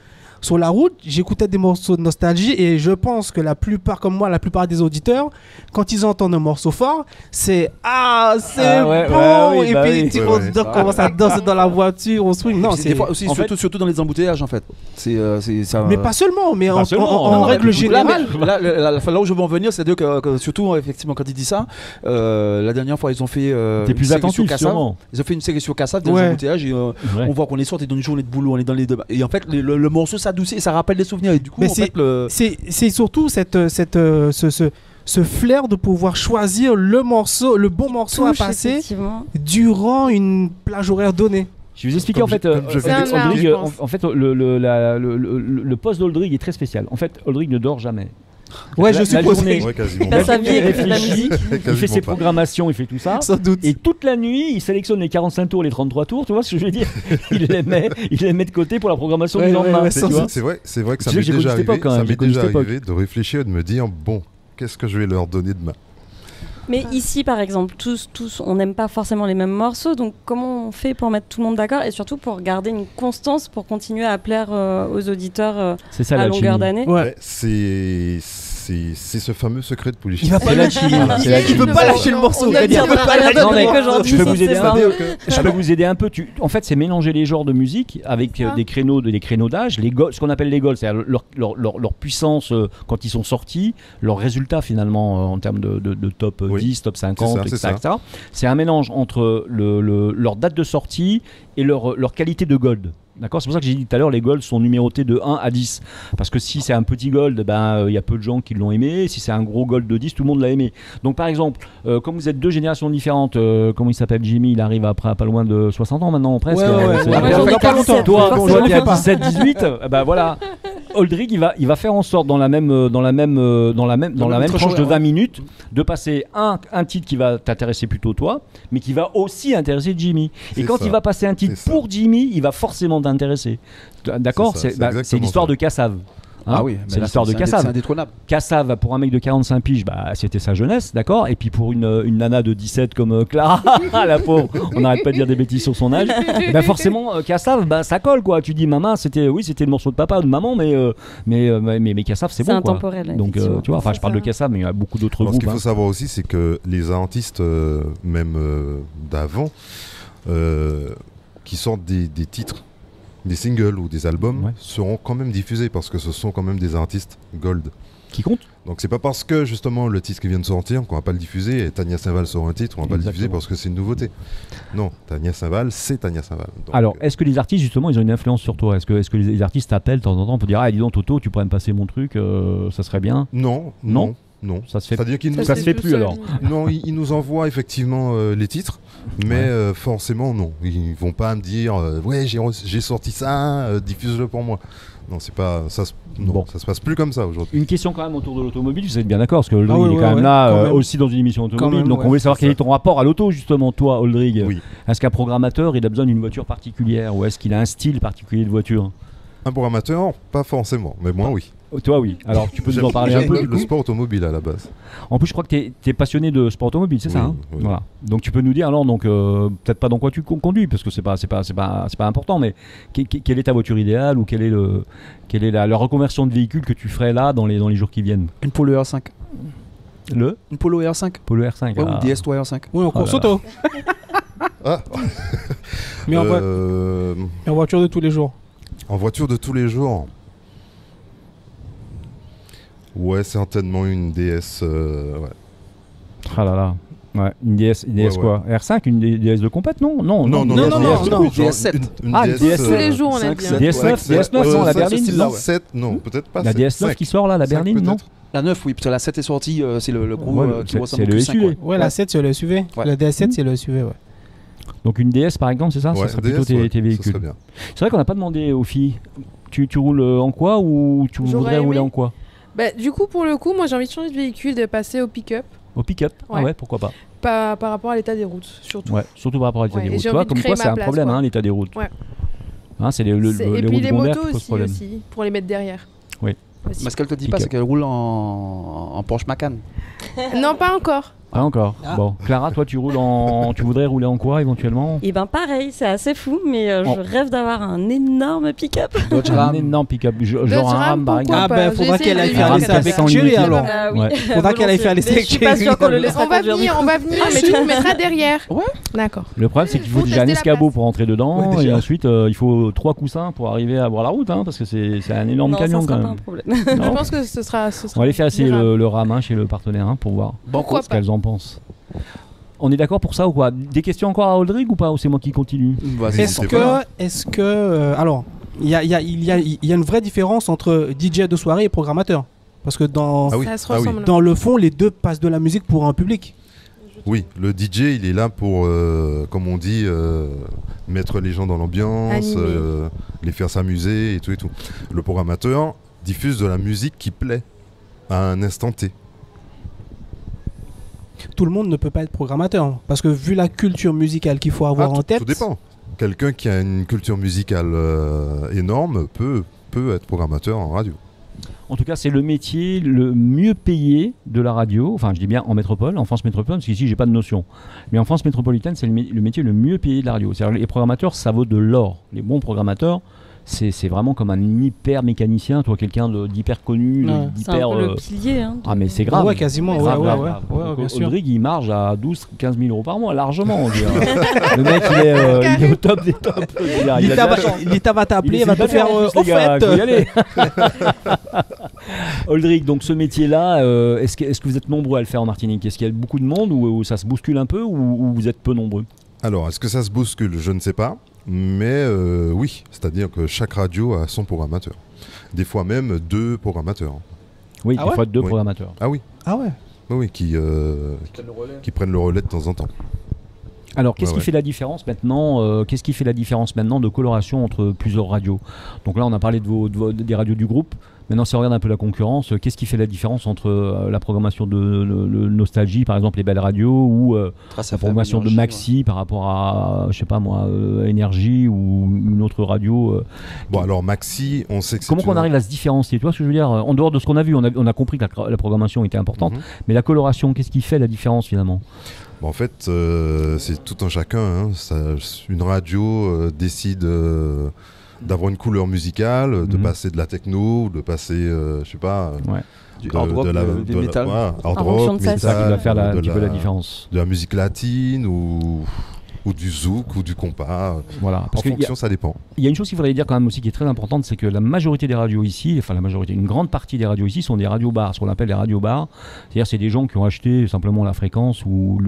Sur la route, j'écoutais des morceaux de Nostalgie et je pense que la plupart, comme moi, la plupart des auditeurs, quand ils entendent un morceau fort, c'est bon, et puis on commence à danser dans la voiture, on swing. Non, c'est des fois aussi, surtout dans les embouteillages en fait. C'est ça. Mais pas seulement, mais en règle générale. Là où je veux en venir, c'est que surtout effectivement quand il dit ça, la dernière fois ils ont fait t'es plus attentif sûrement. Ils ont fait une série sur Cassav dans les embouteillages et on voit qu'on est sorti d'une journée de boulot, on est dans les débats et en fait le morceau s'adoucit, ça rappelle des souvenirs et du coup c'est surtout ce flair de pouvoir choisir le bon morceau à passer durant une plage horaire donnée. Je vais vous expliquer en fait, Oldrig, en fait le poste d'Oldrig est très spécial. En fait, Oldrig ne dort jamais. Ouais, je suppose. Sa vie est la musique. Il fait ses programmations, il fait tout ça. Sans doute. Et toute la nuit, il sélectionne les 45 tours, les 33 tours. Tu vois ce que je veux dire? Il les met de côté pour la programmation du lendemain. C'est vrai que ça m'est déjà arrivé de réfléchir et de me dire bon, qu'est-ce que je vais leur donner demain? Mais ici, par exemple, tous, on n'aime pas forcément les mêmes morceaux. Donc, comment on fait pour mettre tout le monde d'accord et surtout pour garder une constance pour continuer à plaire aux auditeurs à longueur d'année? Ouais, c'est ce fameux secret de Polychine. Il va pas lâcher. Il veut pas lâcher le morceau. Je peux vous aider un peu. En fait, c'est mélanger les genres de musique avec des créneaux d'âge, ce qu'on appelle les goals, c'est-à-dire leur puissance quand ils sont sortis, leurs résultats finalement en termes de top 10, top 50, etc. C'est un mélange entre leur date de sortie et leur qualité de gold. D'accord, c'est pour ça que j'ai dit tout à l'heure, les golds sont numérotés de 1 à 10. Parce que si c'est un petit gold, y a peu de gens qui l'ont aimé. Si c'est un gros gold de 10, tout le monde l'a aimé. Donc par exemple, comme vous êtes deux générations différentes, comment il s'appelle Jimmy, il arrive après pas loin de 60 ans maintenant, presque. Pas longtemps. Toi, tu as 17, 18, voilà. Oldrig, il va faire en sorte dans la même tranche de 20 minutes de passer un titre qui va t'intéresser plutôt toi, mais qui va aussi intéresser Jimmy. Et quand il va passer un titre pour Jimmy, il va forcément t'intéresser. D'accord? C'est l'histoire de Cassav. Ah oui, c'est l'histoire de Cassav. C'est indétrônable. Cassav, pour un mec de 45 piges, c'était sa jeunesse, d'accord. Et puis pour une nana de 17 comme Clara, la pauvre, on n'arrête pas de dire des bêtises sur son âge. Forcément, Cassav, ça colle quoi. Tu dis, maman, c'était le morceau de papa ou de maman, mais Cassav, c'est bon. C'est intemporel. Donc, tu vois, je parle de Cassav, mais il y a beaucoup d'autres groupes. Ce qu'il faut savoir aussi, c'est que les artistes, même d'avant, qui sortent des titres, des singles ou des albums seront quand même diffusés parce que ce sont quand même des artistes gold qui comptent. Donc c'est pas parce que justement le titre qui vient de sortir qu'on va pas le diffuser et Tania Saint-Val sort un titre, on va pas le diffuser parce que c'est une nouveauté. Non, Tania Saint-Val, c'est Tania Saint-Val. Donc, alors, est-ce que les artistes justement ils ont une influence sur toi? Est-ce que les artistes t'appellent de temps en temps pour dire dis donc Toto, tu pourrais me passer mon truc, ça serait bien? Non, ça se fait. C'est-à-dire ça se fait plus alors. Non, ils nous envoient effectivement les titres, mais forcément non. Ils vont pas me dire j'ai sorti ça, diffuse-le pour moi. Non, c'est pas ça. Ça se passe plus comme ça aujourd'hui. Une question quand même autour de l'automobile. Vous êtes bien d'accord parce que Oldrig est quand même là aussi dans une émission automobile. Donc on voulait savoir quel est ton rapport à l'auto justement, toi, Oldrig. Oui. Est-ce qu'un programmateur il a besoin d'une voiture particulière ou est-ce qu'il a un style particulier de voiture? Un programmateur, pas forcément, mais moi oui. Toi oui, alors tu peux nous en parler un peu le sport automobile à la base. En plus je crois que tu es passionné de sport automobile, c'est ça hein oui. Voilà. Donc tu peux nous dire alors peut-être pas dans quoi tu conduis parce que c'est pas important, mais quelle est ta voiture idéale ou quelle est la reconversion de véhicule que tu ferais là dans les jours qui viennent? Une Polo R5. Une Polo R5. Polo R5. Ou une DS3 R5. Oui, en course auto. Mais en voiture de tous les jours. En voiture de tous les jours. Ouais, certainement une DS. Ah là là. Ouais, une DS quoi? R5, une DS de compète, non, DS7. Une DS tous les jours, on a dit. DS9, non, la berline, non. 7, non, peut-être pas. La DS9 qui sort là, la berline, non? La 9, oui, parce que la 7 est sortie, c'est le gros qui ressemble au SUV. Ouais, la 7 c'est le SUV. La DS7 c'est le SUV, ouais. Donc une DS par exemple, c'est ça? Ouais, ça serait plutôt tes véhicules. C'est vrai qu'on n'a pas demandé aux filles. Tu roules en quoi ou tu voudrais rouler en quoi? Du coup, pour le coup, moi j'ai envie de changer de véhicule, de passer au pick-up. Au pick-up? Ah ouais, pourquoi pas? Par rapport à l'état des routes, surtout. Ouais, surtout par rapport à l'état des routes. Tu vois, comme quoi c'est un problème, hein, l'état des routes. Ouais. Hein, c'est les et routes puis les secondaires motos qui posent problème. aussi, pour les mettre derrière. Oui. aussi. Mais ce qu'elle te dit pas, c'est qu'elle roule en Porsche Macan. Non, pas encore. Pas encore. Bon, Clara, toi, tu voudrais rouler en quoi éventuellement? Et ben pareil, c'est assez fou, mais je rêve d'avoir un énorme pick-up. Un énorme pick-up, genre un Ram par exemple. Ah ben, faudra qu'elle aille faire l'essai avec sans Thierry limite. alors. Ah oui. Faudra qu'elle aille faire l'essai avec Je suis pas Thierry. sûre qu'on le laissera On va conduire, du venir, coup. mais tu nous mettras derrière. Ouais. D'accord. Le problème, c'est qu'il faut Pour déjà un tester la escabeau place. pour entrer dedans, Ouais, déjà. et ensuite il faut 3 coussins pour arriver à voir la route, parce que c'est un énorme Non, camion ça quand sera pas même. un problème. Je Non. pense que ce sera. On va aller faire essayer gérable. le Ram chez le partenaire pour voir Pourquoi ce pas. qu'elles en pensent. On est d'accord pour ça ou quoi? Des questions encore à Oldrig ou pas? Ou c'est moi qui continue? Vas-y, Est-ce n'hésitez pas. que alors il y a une vraie différence entre DJ de soirée et programmateur, parce que dans Ah oui. Ça se Ah oui. ressemble. dans le fond les deux passent de la musique pour un public. Oui, le DJ, il est là pour, comme on dit, mettre les gens dans l'ambiance, Animer. les faire s'amuser et tout et tout. Le programmateur diffuse de la musique qui plaît à un instant T. Tout le monde ne peut pas être programmateur, parce que vu la culture musicale qu'il faut avoir en tête. Tout dépend. Quelqu'un qui a une culture musicale énorme peut être programmateur en radio. En tout cas, c'est le métier le mieux payé de la radio. Enfin, je dis bien en métropole, en France métropolitaine, parce qu'ici, j'ai pas de notion. Mais en France métropolitaine, c'est le métier le mieux payé de la radio. C'est-à-dire, les programmateurs, ça vaut de l'or. Les bons programmateurs, c'est vraiment comme un hyper mécanicien, toi, quelqu'un d'hyper connu, Ouais. C'est un d'hyper. peu le pilier. Hein, Ah, mais c'est grave. Ouais, quasiment. C'est grave, Ouais, grave, ouais, grave. ouais, Donc, bien sûr. Audrig, il marge à 12-15 000 euros par mois, largement. On dirait. Le mec, il est au top des tops. Je veux dire, il a de la chance. L'État va t'appeler, Il il va est te faire célibataire, en plus, au les gars, faut y fait. aller. Oldrig, donc ce métier-là, est-ce que vous êtes nombreux à le faire en Martinique? Est-ce qu'il y a beaucoup de monde ou ça se bouscule un peu ou vous êtes peu nombreux? Alors, est-ce que ça se bouscule? Je ne sais pas. Mais oui, c'est-à-dire que chaque radio a son programmateur. Des fois même 2 programmateurs. Oui, Ah des ouais fois 2 Oui. programmateurs. Ah oui, Ah ouais. oui, qui prennent le relais de temps en temps. Alors, qu'est-ce Ouais, qui ouais. fait la différence maintenant Qu'est-ce qui fait la différence maintenant de coloration entre plusieurs radios? Donc là, on a parlé des radios du groupe. Maintenant, si on regarde un peu la concurrence, qu'est-ce qui fait la différence entre la programmation de Nostalgie, par exemple, les belles radios, ou la programmation de Maxi par rapport à, je sais pas moi, Énergie ou une autre radio Bon, alors Maxi, on sait que c'est Comment qu'on arrive à se différencier? Tu vois ce que je veux dire? En dehors de ce qu'on a vu, on a compris que la programmation était importante, mais la coloration, qu'est-ce qui fait la différence finalement? Bon, en fait, c'est tout un chacun. Hein. Une radio décide d'avoir une couleur musicale, de passer de la techno, de passer, je sais pas, Du hard rock, du métal. hard En fonction rock, de ça, C'est ça qui va faire un de petit peu la différence. de la musique latine ou du zouk ou du compas. Voilà. En Parce qu'il fonction, ça dépend. y a une chose qu'il faudrait dire quand même aussi qui est très importante, c'est que la majorité des radios ici, enfin la majorité, une grande partie des radios ici sont des radios bars, ce qu'on appelle les radios bars. C'est-à-dire c'est des gens qui ont acheté simplement la fréquence ou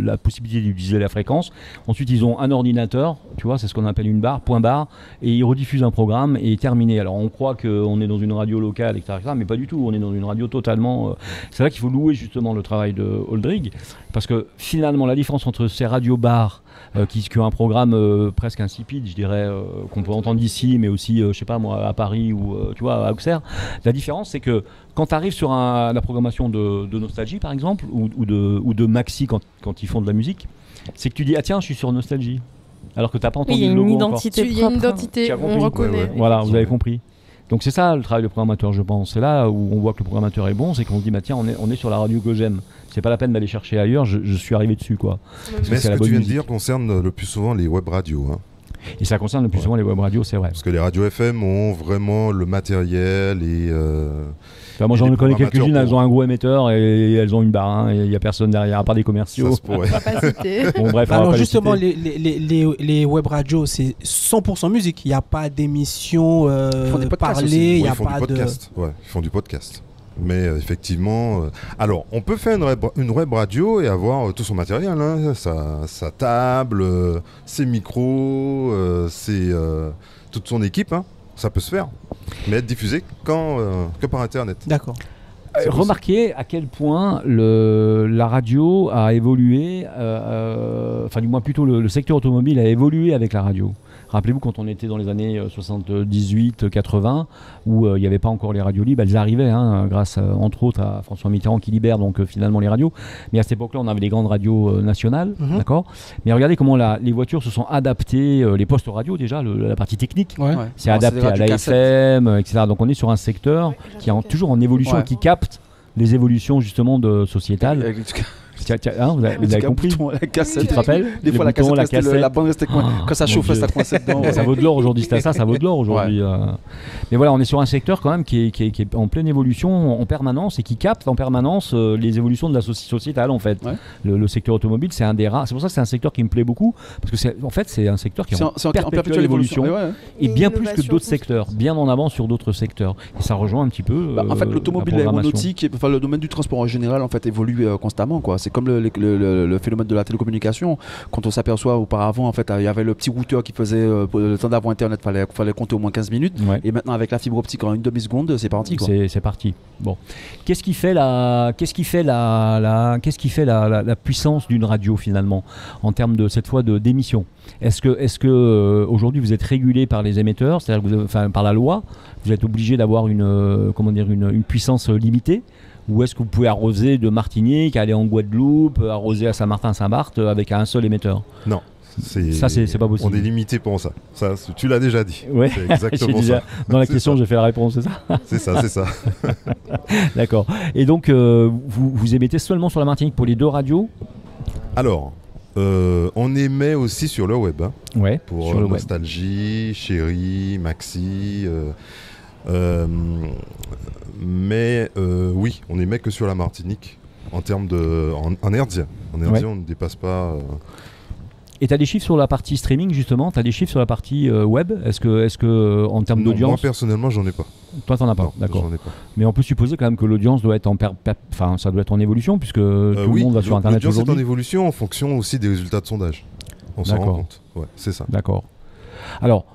la possibilité d'utiliser la fréquence. Ensuite ils ont un ordinateur, tu vois, c'est ce qu'on appelle une barre, point barre, et ils rediffusent un programme et terminé. Alors on croit qu'on est dans une radio locale, etc., mais pas du tout. On est dans une radio totalement. C'est là qu'il faut louer justement le travail de Oldrig, parce que finalement la différence entre ces radios bars qui ont un programme presque insipide, je dirais, qu'on peut entendre ici, mais aussi, je sais pas moi, à Paris ou tu vois, à Auxerre. La différence, c'est que quand tu arrives sur la programmation de Nostalgie, par exemple, ou de Maxi quand ils font de la musique, c'est que tu dis, ah tiens, je suis sur Nostalgie. Alors que tu n'as pas entendu Il y a le une logo encore. identité Il y a une propre. identité, Tu as compris. on reconnaît. Ouais, ouais. Voilà, vous avez compris. Donc c'est ça le travail du programmateur, je pense. C'est là où on voit que le programmateur est bon, c'est qu'on se dit, bah tiens, on est sur la radio que j'aime. C'est pas la peine d'aller chercher ailleurs, je suis arrivé dessus, quoi. Parce Mais c'est ce la que bonne tu viens de musique. dire concerne le plus souvent les web radios. Hein. Et ça concerne le plus souvent les web radios, c'est vrai. Parce que les radios FM ont vraiment le matériel et... Enfin, moi Et j'en les connais programmateurs quelques-unes, elles pour- ont un gros émetteur et elles ont une barre, hein, et il n'y a personne derrière, à part des commerciaux. ça se pourrait. On va pas citer. Bon, bref, on va Alors pas les justement, citer. les web radios, c'est 100% musique. Il n'y a pas d'émission font des podcasts aussi. parlée, il Ouais, n'y a ils font pas du de... podcast. Ouais, ils font du podcast. Mais effectivement... alors, on peut faire une web radio et avoir tout son matériel. Hein, sa table, ses micros, toute son équipe. Hein, ça peut se faire. Mais être diffusé que par Internet. D'accord. Remarquez à quel point la radio a évolué, enfin du moins plutôt le secteur automobile a évolué avec la radio. Rappelez-vous quand on était dans les années 78-80, où il n'y avait pas encore les radios libres, elles arrivaient, grâce entre autres à François Mitterrand qui libère donc finalement les radios. Mais à cette époque-là, on avait les grandes radios nationales, d'accord. Mais regardez comment les voitures se sont adaptées, les postes radio déjà, la partie technique, c'est adapté à l'AFM, etc. Donc on est sur un secteur qui est toujours en évolution et qui capte les évolutions justement sociétales. Vous avez compris. La cassette. Tu te rappelles? Des fois, la cassette, la bande restait quand ça chauffait, ça coinçait dedans. Ça vaut de l'or aujourd'hui, ça vaut de l'or aujourd'hui. Mais voilà, on est sur un secteur quand même qui est en pleine évolution en permanence et qui capte en permanence les évolutions de la sociétale en fait. Le secteur automobile, c'est un des rares. C'est pour ça que c'est un secteur qui me plaît beaucoup parce que c'est un secteur qui est en perpétuelle évolution et bien plus que d'autres secteurs, bien en avant sur d'autres secteurs. Et ça rejoint un petit peu. En fait, l'automobile, l'aéronautique, le domaine du transport en général, en fait, évolue constamment, quoi. C'est comme le phénomène de la télécommunication. Quand on s'aperçoit auparavant, en fait, il y avait le petit routeur qui faisait le temps d'avoir Internet, fallait compter au moins 15 minutes. Et maintenant, avec la fibre optique en une demi-seconde, c'est parti, quoi. C'est parti. Bon. Qu'est-ce qui fait la puissance d'une radio finalement en termes de cette fois d'émission? Est-ce que aujourd'hui vous êtes régulé par les émetteurs, c'est-à-dire par la loi, vous êtes obligé d'avoir une puissance limitée? Ou est-ce que vous pouvez arroser de Martinique, aller en Guadeloupe, arroser à Saint-Martin-Saint-Barth avec un seul émetteur? Non. Ça, c'est pas possible. On est limité pour ça. Tu l'as déjà dit. Ouais. C'est exactement ça. Dans la question, j'ai fait la réponse, c'est ça? C'est ça. D'accord. Et donc, vous émettez seulement sur la Martinique pour les deux radios? Alors, on émet aussi sur le web. Pour sur le Nostalgie, Chérie, Maxi. Mais oui, on émet que sur la Martinique en termes en hertzien. En hertzien, on ne dépasse pas. Et tu as des chiffres sur la partie streaming justement? Tu as des chiffres sur la partie web? Est-ce que en termes d'audience? Moi personnellement, j'en ai pas. Toi, t'en as pas, d'accord. J'en ai pas. Mais on peut supposer quand même que l'audience doit être ça doit être en évolution puisque tout le monde va sur Internet aujourd'hui. L'audience est en évolution en fonction aussi des résultats de sondage. On s'en rend compte. Ouais, c'est ça. D'accord. Alors,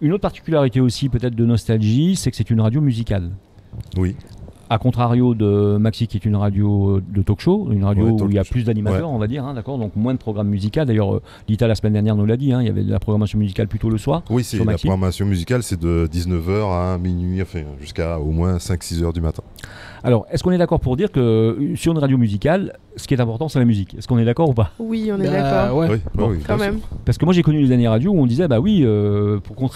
une autre particularité aussi peut-être de Nostalgie, c'est que c'est une radio musicale. Oui. A contrario de Maxi qui est une radio de talk show, une radio où il y a plus d'animateurs, on va dire, d'accord, donc moins de programmes musicaux. D'ailleurs, Lita la semaine dernière nous l'a dit, il y avait de la programmation musicale plutôt le soir. Oui, la programmation musicale, c'est de 19h à minuit, enfin jusqu'à au moins 5-6 heures du matin. Alors, est-ce qu'on est d'accord pour dire que sur une radio musicale, ce qui est important, c'est la musique? Est-ce qu'on est d'accord ou pas? Oui, on est d'accord. Oui, quand même. Parce que moi, j'ai connu les années radio où on disait, pour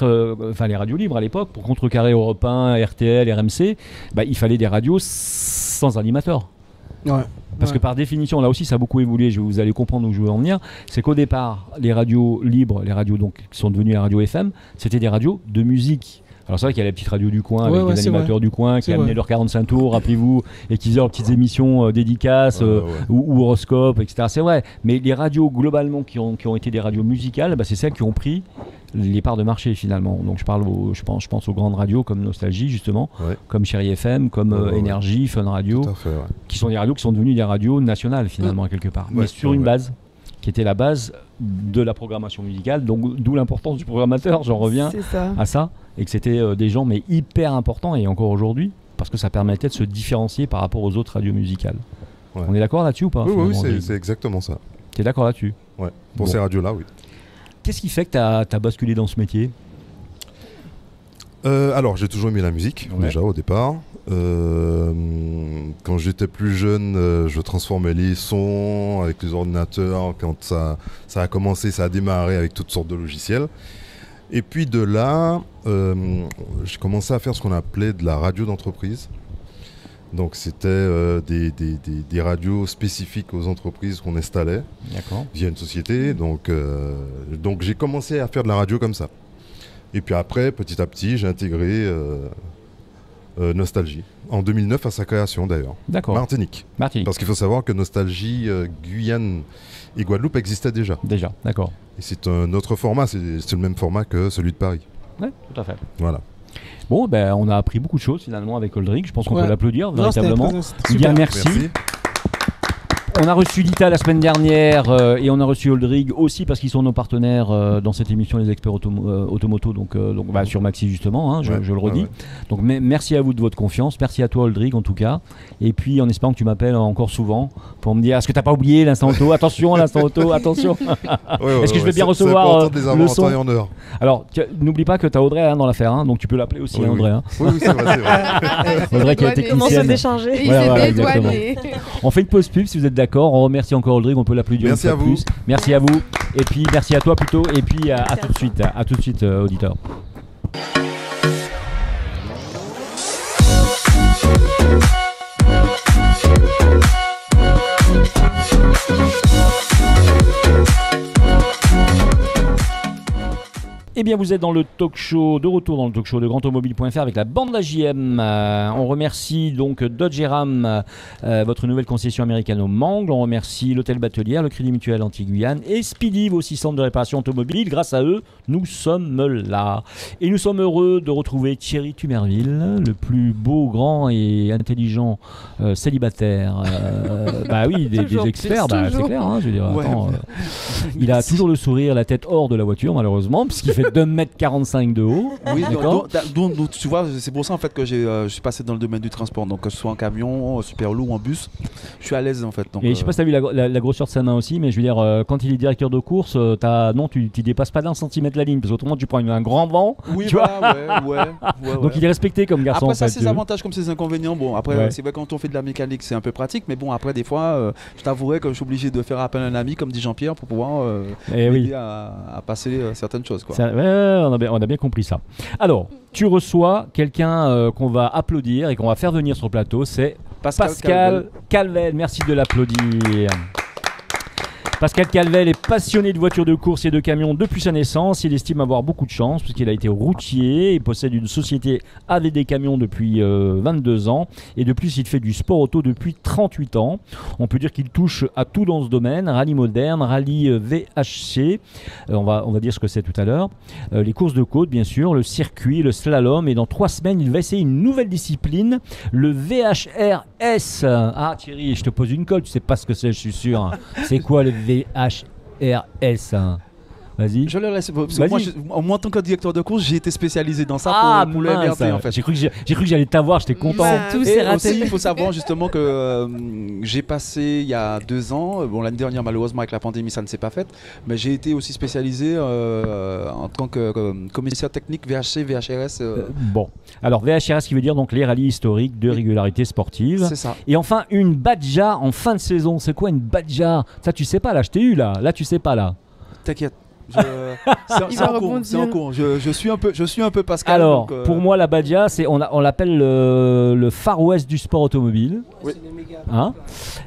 les radios libres à l'époque, pour contrecarrer Europe 1, RTL, RMC, il fallait des radios sans animateur. Parce que par définition, là aussi, ça a beaucoup évolué. Vous allez comprendre où je veux en venir. C'est qu'au départ, les radios libres, les radios donc qui sont devenues les radios FM, c'était des radios de musique. Alors c'est vrai qu'il y a la petite radio du coin avec les animateurs du coin qui amenaient leurs 45 tours, rappelez-vous, et qui faisaient leurs petites émissions dédicaces ou horoscopes, etc. C'est vrai. Mais les radios globalement qui ont été des radios musicales, c'est celles qui ont pris les parts de marché finalement. Donc je pense aux grandes radios comme Nostalgie justement, comme Chérie FM, comme Énergie, Fun Radio, qui sont des radios qui sont devenues des radios nationales finalement quelque part. Mais sur une base qui était la base de la programmation musicale, donc d'où l'importance du programmateur, j'en reviens à ça, et que c'était des gens mais hyper importants, et encore aujourd'hui, parce que ça permettait de se différencier par rapport aux autres radios musicales. On est d'accord là-dessus ou pas? Oui, c'est exactement ça. Tu es d'accord là-dessus? Ouais, pour ces radios-là, oui. Qu'est-ce qui fait que tu as basculé dans ce métier? Alors, j'ai toujours aimé la musique, déjà au départ. Quand j'étais plus jeune, je transformais les sons avec les ordinateurs. Quand ça a commencé, ça a démarré avec toutes sortes de logiciels. Et puis de là, j'ai commencé à faire ce qu'on appelait de la radio d'entreprise. Donc c'était des radios spécifiques aux entreprises qu'on installait via une société. Donc j'ai commencé à faire de la radio comme ça. Et puis après, petit à petit, j'ai intégré Nostalgie. En 2009, à sa création d'ailleurs. D'accord. Martinique. Parce qu'il faut savoir que Nostalgie, Guyane et Guadeloupe existaient déjà. Déjà, d'accord. Et c'est un autre format, c'est le même format que celui de Paris. Oui, tout à fait. Voilà. Bon, on a appris beaucoup de choses finalement avec Oldrick. Je pense qu'on peut l'applaudir véritablement. Bien, merci. On a reçu Lita la semaine dernière et on a reçu Oldrig aussi parce qu'ils sont nos partenaires dans cette émission Les Experts Automoto, donc sur Maxi justement, hein, je le redis. Donc merci à vous de votre confiance, merci à toi Oldrig en tout cas. Et puis en espérant que tu m'appelles encore souvent pour me dire est-ce que t'as pas oublié l'instant auto, attention l'instant auto, attention. Est-ce que je vais bien recevoir le son en heure. Alors n'oublie pas que tu as Audrey dans l'affaire, hein, donc tu peux l'appeler aussi Audrey. Hein. Oui, c'est vrai. Audrey qui a été comment se décharger. Exactement. On fait une pause pub si vous êtes d'accord. On remercie encore Oldrig, on peut l'applaudir. Merci à vous. Merci à vous. Et puis merci à toi plutôt. Et puis à tout de suite. À tout de suite, auditeur. Eh bien, vous êtes dans le talk show, de retour dans le talk show de grandautomobile.fr avec la bande AJM. On remercie donc Dodge Ram, votre nouvelle concession américaine au Mangles. On remercie l'Hôtel Batelière, le Crédit Mutuel Anti-Guyane et Speedy, vos 6 centres de réparation automobile. Grâce à eux, nous sommes là. Et nous sommes heureux de retrouver Thierry Tumerville, le plus beau, grand et intelligent célibataire. Bah oui, des experts, c'est clair. Hein, je veux dire, attends, il a toujours le sourire, la tête hors de la voiture, malheureusement, puisqu'il fait 2,45 m de haut. Oui, donc, tu vois, c'est pour ça en fait que je suis passé dans le domaine du transport. Donc que ce soit en camion, super lourd ou en bus, je suis à l'aise en fait. Donc, et je sais pas si tu as vu la grosseur de sa main aussi, mais je veux dire, quand il est directeur de course, tu dépasses pas d'1 centimètre la ligne, parce qu'autrement tu prends un grand vent. Oui, tu vois. Donc il est respecté comme garçon. Après, ça, en c'est fait, ses avantages comme ses inconvénients. Bon, après, c'est vrai, quand on fait de la mécanique, c'est un peu pratique, mais bon, après, des fois, je t'avouerai que je suis obligé de faire appel à un ami, comme dit Jean-Pierre, pour pouvoir m'aider à passer certaines choses. Quoi. On a bien compris ça. Alors, tu reçois quelqu'un qu'on va applaudir et qu'on va faire venir sur le plateau, c'est Pascal Calvel. Merci de l'applaudir. Pascal Calvel est passionné de voitures de course et de camions depuis sa naissance. Il estime avoir beaucoup de chance puisqu'il a été routier. Il possède une société AVD Camions depuis 22 ans. Et de plus, il fait du sport auto depuis 38 ans. On peut dire qu'il touche à tout dans ce domaine. Rallye moderne, rallye VHC. On va dire ce que c'est tout à l'heure. Les courses de côte, bien sûr, le circuit, le slalom. Et dans 3 semaines, il va essayer une nouvelle discipline, le VHRS. Ah Thierry, je te pose une colle. Tu sais pas ce que c'est, je suis sûr. C'est quoi le VHRS? Vas-y. Je le laisse. Moi, en tant que directeur de course, j'ai été spécialisé dans ça pour le MRT en fait. J'ai cru que j'allais t'avoir, j'étais content. Et aussi, il faut savoir justement que j'ai passé il y a 2 ans, bon l'année dernière malheureusement avec la pandémie ça ne s'est pas fait, mais j'ai été aussi spécialisé en tant que commissaire technique VHC, VHRS. Bon, alors VHRS qui veut dire donc les rallyes historiques de régularité sportive. C'est ça. Et enfin une badja en fin de saison. C'est quoi une badja? Ça tu sais pas là, je t'ai eu là. Là tu sais pas là. T'inquiète. C'est en cours. Je suis un peu Pascal. Alors, donc, pour moi, la Badja, on l'appelle le Far West du sport automobile. Oui. Hein,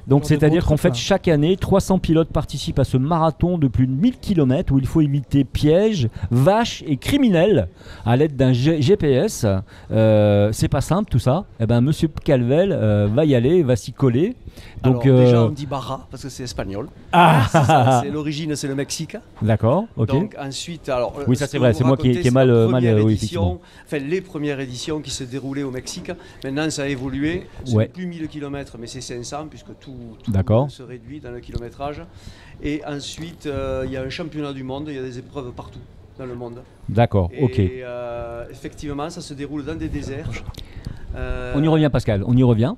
donc, c'est-à-dire qu'en fait, chaque année, 300 pilotes participent à ce marathon de plus de 1000 km où il faut éviter pièges, vaches et criminels à l'aide d'un GPS. C'est pas simple tout ça. Eh ben, Monsieur Calvel va y aller, va s'y coller. Donc, alors, déjà, on dit Barra parce que c'est espagnol. C'est l'origine, c'est le Mexique. D'accord. Ok. Donc ensuite, alors oui, ça c'est vrai, c'est moi qui ai mal oui, effectivement. Enfin, les premières éditions qui se déroulaient au Mexique. Maintenant, ça a évolué. C'est plus 1000 km, mais c'est 500 puisque tout se réduit dans le kilométrage. Et ensuite, il y a un championnat du monde. Il y a des épreuves partout dans le monde. D'accord. Ok. Et effectivement, ça se déroule dans des déserts. On y revient, Pascal. On y revient.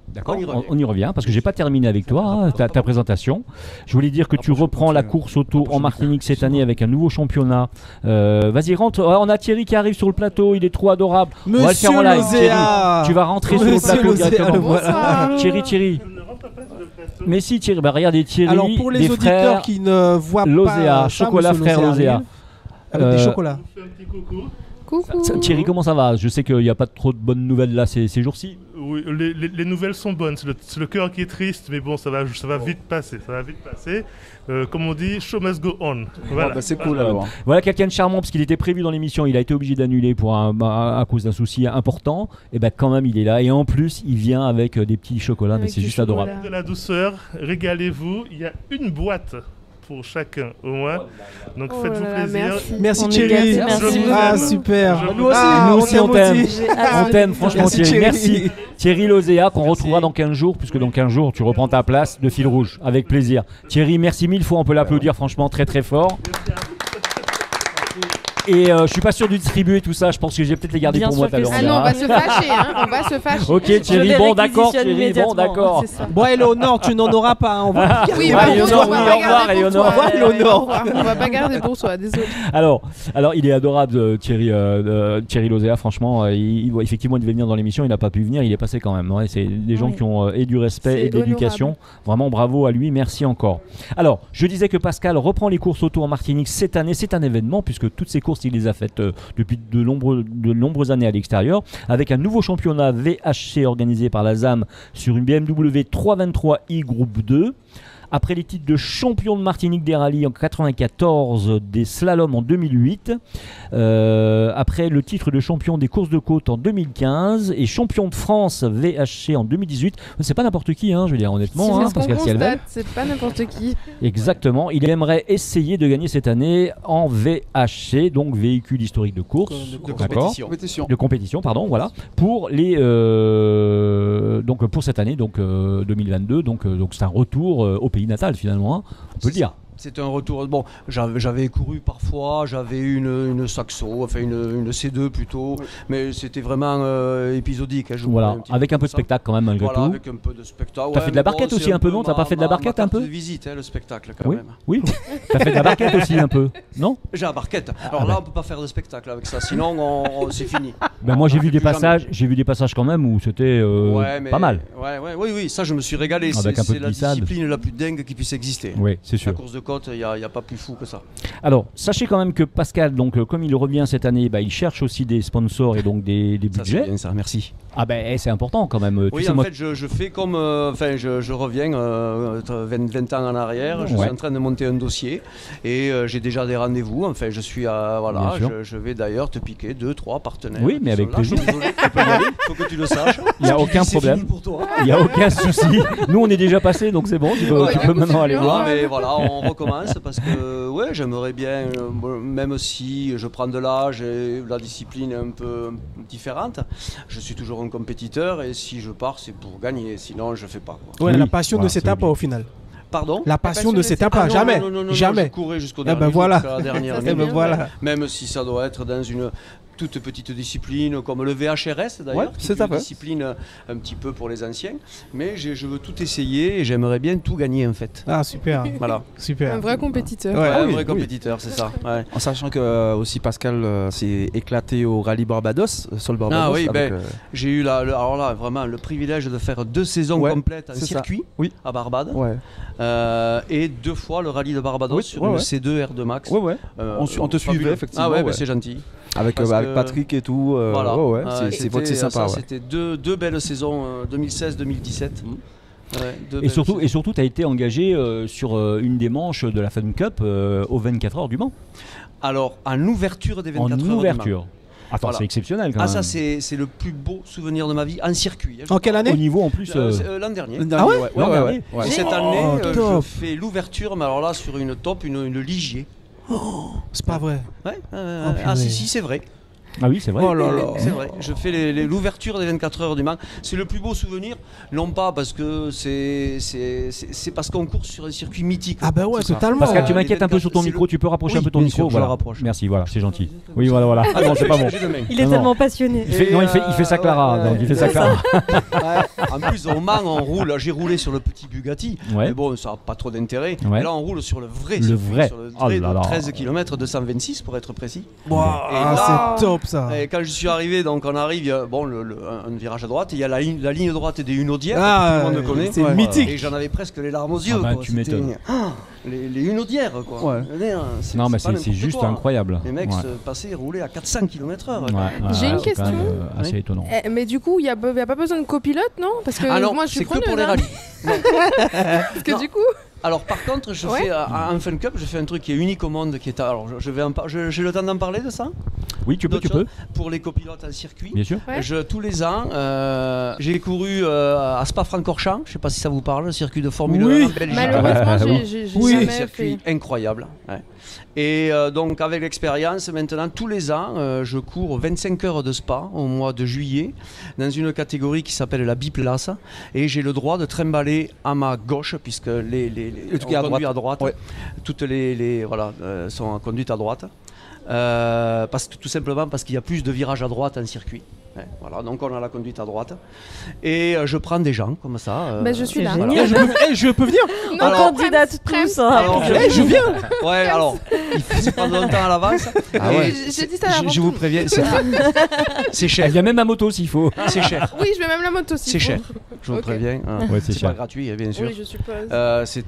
D'accord, on y revient parce que j'ai pas terminé avec toi ta présentation. Je voulais dire que tu reprends la course auto en Martinique cette année avec un nouveau championnat. Vas-y, rentre. On a Thierry qui arrive sur le plateau, il est trop adorable. Monsieur on va le faire en live. Thierry, tu vas rentrer sur le plateau directement. Thierry. Mais si Thierry, regardez Thierry. Alors pour les auditeurs qui ne voient Lozea, pas chocolat frère Lozea. Avec des chocolats. Coucou. Thierry, comment ça va? Je sais qu'il n'y a pas trop de bonnes nouvelles là ces jours-ci. Oui, les nouvelles sont bonnes. C'est le cœur qui est triste, mais bon, ça va vite passer. Comme on dit, show must go on. Voilà. C'est cool alors. Voilà quelqu'un de charmant parce qu'il était prévu dans l'émission. Il a été obligé d'annuler à cause d'un souci important. Et ben quand même, il est là. Et en plus, il vient avec des petits chocolats. Mais c'est juste adorable. De la douceur, régalez-vous. Il y a une boîte pour chacun au moins. Donc faites-vous plaisir. Merci Thierry. Ah super. Nous aussi on t'aime. On t'aime franchement Thierry. Merci Thierry Lozéa qu'on retrouvera dans 15 jours puisque dans 15 jours tu reprends ta place de fil rouge avec plaisir. Thierry, merci 1000 fois, on peut l'applaudir franchement très très fort. Et je suis pas sûr de distribuer tout ça, je pense que j'ai peut-être les garder pour moi tout à l'heure. Ah non, on va se fâcher, on va se fâcher. Ok Thierry, bon d'accord Thierry, bon d'accord. Bon Éléonore, tu n'en auras pas, on va. Oui, Éléonore, oui, au revoir Éléonore. On va pas garder pour soi, désolé. Alors il est adorable Thierry Lozéa, franchement, effectivement il devait venir dans l'émission, il n'a pas pu venir, il est passé quand même. Ouais, c'est des gens qui ont et du respect et de l'éducation. Vraiment bravo à lui, merci encore. Alors, je disais que Pascal reprend les courses auto en Martinique cette année, c'est un événement puisque toutes ces courses il les a faites depuis de nombreuses années à l'extérieur, avec un nouveau championnat VHC organisé par la ZAM sur une BMW 323i Groupe 2. Après les titres de champion de Martinique des rallyes en 94, des slaloms en 2008, après le titre de champion des courses de côte en 2015 et champion de France VHC en 2018, c'est pas n'importe qui, je veux dire honnêtement, Pascal Cialvel. C'est pas n'importe qui. Exactement, il aimerait essayer de gagner cette année en VHC, donc véhicule historique de course, de compétition, pardon, voilà, pour les donc pour cette année, donc 2022, donc c'est un retour au pays natal finalement, on peut le dire. C'est un retour. Bon, j'avais couru parfois, j'avais eu une Saxo, enfin une C2 plutôt, mais c'était vraiment épisodique. Voilà, avec un peu de spectacle quand même malgré tout. Avec un peu de spectacle. T'as fait de la barquette aussi un peu, non? T'as pas fait de la barquette un peu? De visite, le spectacle quand même. Oui. T'as fait de la barquette aussi un peu, non? J'ai la barquette. Alors là, on peut pas faire de spectacle avec ça, sinon c'est fini. Ben moi j'ai vu des passages quand même où c'était pas mal. Oui, ça je me suis régalé. C'est la discipline la plus dingue qui puisse exister. Oui, c'est sûr. La course de côte, il n'y a pas plus fou que ça. Alors, sachez quand même que Pascal, donc, comme il revient cette année, il cherche aussi des sponsors et donc des budgets. C'est bien ça, merci. Ah ben c'est important quand même. Oui, en fait, je fais comme... je reviens 20 ans en arrière, je suis en train de monter un dossier et j'ai déjà des rendez-vous. Enfin, je suis à... Voilà, je vais d'ailleurs te piquer 2-3 partenaires. Oui, mais avec plaisir. Il faut que tu le saches. Il n'y a aucun problème. Il n'y a aucun souci. Nous, on est déjà passé, donc c'est bon. Tu peux maintenant aller voir. Mais voilà, on recommence parce que j'aimerais bien, même si je prends de l'âge et la discipline est un peu différente, je suis toujours un compétiteur et si je pars, c'est pour gagner. Sinon, je fais pas. La passion ne s'éteint pas au final. Pardon ? La passion ne s'éteint pas, jamais. Jamais. Je courais jusqu'au dernier jour, jusqu'à la dernière minute. Même si ça doit être dans une toute petite discipline comme le VHRS d'ailleurs, qui est une discipline un petit peu pour les anciens, mais je veux tout essayer et j'aimerais bien tout gagner en fait. Ah super, voilà. Super. Un vrai compétiteur. Un vrai compétiteur, c'est ça. Ouais. En sachant que aussi Pascal s'est éclaté au rallye Barbados, sur le Barbados. Ah oui, j'ai eu alors là vraiment le privilège de faire 2 saisons complètes en circuit à Barbade. Et 2 fois le rallye de Barbados sur une C2 R2 Max. On te suivait effectivement. Ah ouais, c'est gentil. Avec Patrick et tout. C'est sympa. C'était 2 belles saisons, 2016-2017. Et surtout, tu as été engagé sur une des manches de la Fun Cup aux 24 heures du Mans. Alors, en ouverture des 24 heures du Mans. Attends, c'est exceptionnel quand même. Ça c'est le plus beau souvenir de ma vie en circuit. En quelle année ? Au niveau en plus l'an dernier. Ah ouais, Cette année, je fais l'ouverture, mais alors là sur une top, une Ligier. C'est pas vrai. Si, c'est vrai. Ah oui, c'est vrai. C'est vrai. Je fais l'ouverture des 24 heures du Mans. C'est le plus beau souvenir, non pas parce que c'est parce qu'on court sur un circuit mythique. Ah bah ouais, totalement. Pascal, tu m'inquiètes un peu sur ton micro, tu peux rapprocher un peu ton micro. Je le rapproche. Merci, voilà, c'est gentil. Oui, voilà. Ah non, c'est pas bon. Il est tellement passionné. Il fait sa Clara, donc il fait sa Clara. En plus, au Mans, on roule. J'ai roulé sur le petit Bugatti, mais bon, ça n'a pas trop d'intérêt. Et là, on roule sur le vrai. Le vrai. Sur le vrai de 13 km 226 pour être précis. C'est top. Ça. Et quand je suis arrivé, donc on arrive, il y a un virage à droite, il y a la ligne droite des Hunaudières, tout le monde connaît. C'est mythique. Et j'en avais presque les larmes aux yeux. Tu m'étonnes. Les Hunaudières, quoi. Non, mais c'est juste incroyable. Les mecs se passaient, roulaient à 400 km/h. J'ai une question. Assez étonnant. Mais du coup, il n'y a pas besoin de copilote, non ? Parce que moi, je suis preneuse. C'est que pour les rallyes. Parce que du coup... Alors par contre, je fais en Fun Cup, je fais un truc qui est unique au monde, qui est alors j'ai le temps d'en parler de ça. Oui, tu peux. Pour les copilotes en circuit. Bien sûr. Tous les ans, j'ai couru à Spa-Francorchamps. Je ne sais pas si ça vous parle, le circuit de Formule 1 en Belgique. Malheureusement, j'ai jamais circuit fait. Incroyable. Ouais. Et donc avec l'expérience, maintenant tous les ans, je cours 25 heures de Spa au mois de juillet dans une catégorie qui s'appelle la biplace et j'ai le droit de trimballer à ma gauche puisque les conduits à droite, toutes les sont conduites à droite. Tout simplement parce qu'il y a plus de virages à droite en circuit. Ouais, voilà, donc on a la conduite à droite et je prends des gens comme ça. Je suis là. Voilà. Je peux venir. On candidate tous. Je viens. Ouais, alors il faut se prendre longtemps à l'avance. J'ai dit ça avant. Je vous préviens, c'est cher. Il y a même la moto s'il faut. C'est cher. Oui, je vais même la moto s'il faut. C'est cher. Je vous préviens. C'est pas gratuit, bien sûr. Oui, je suppose. C'est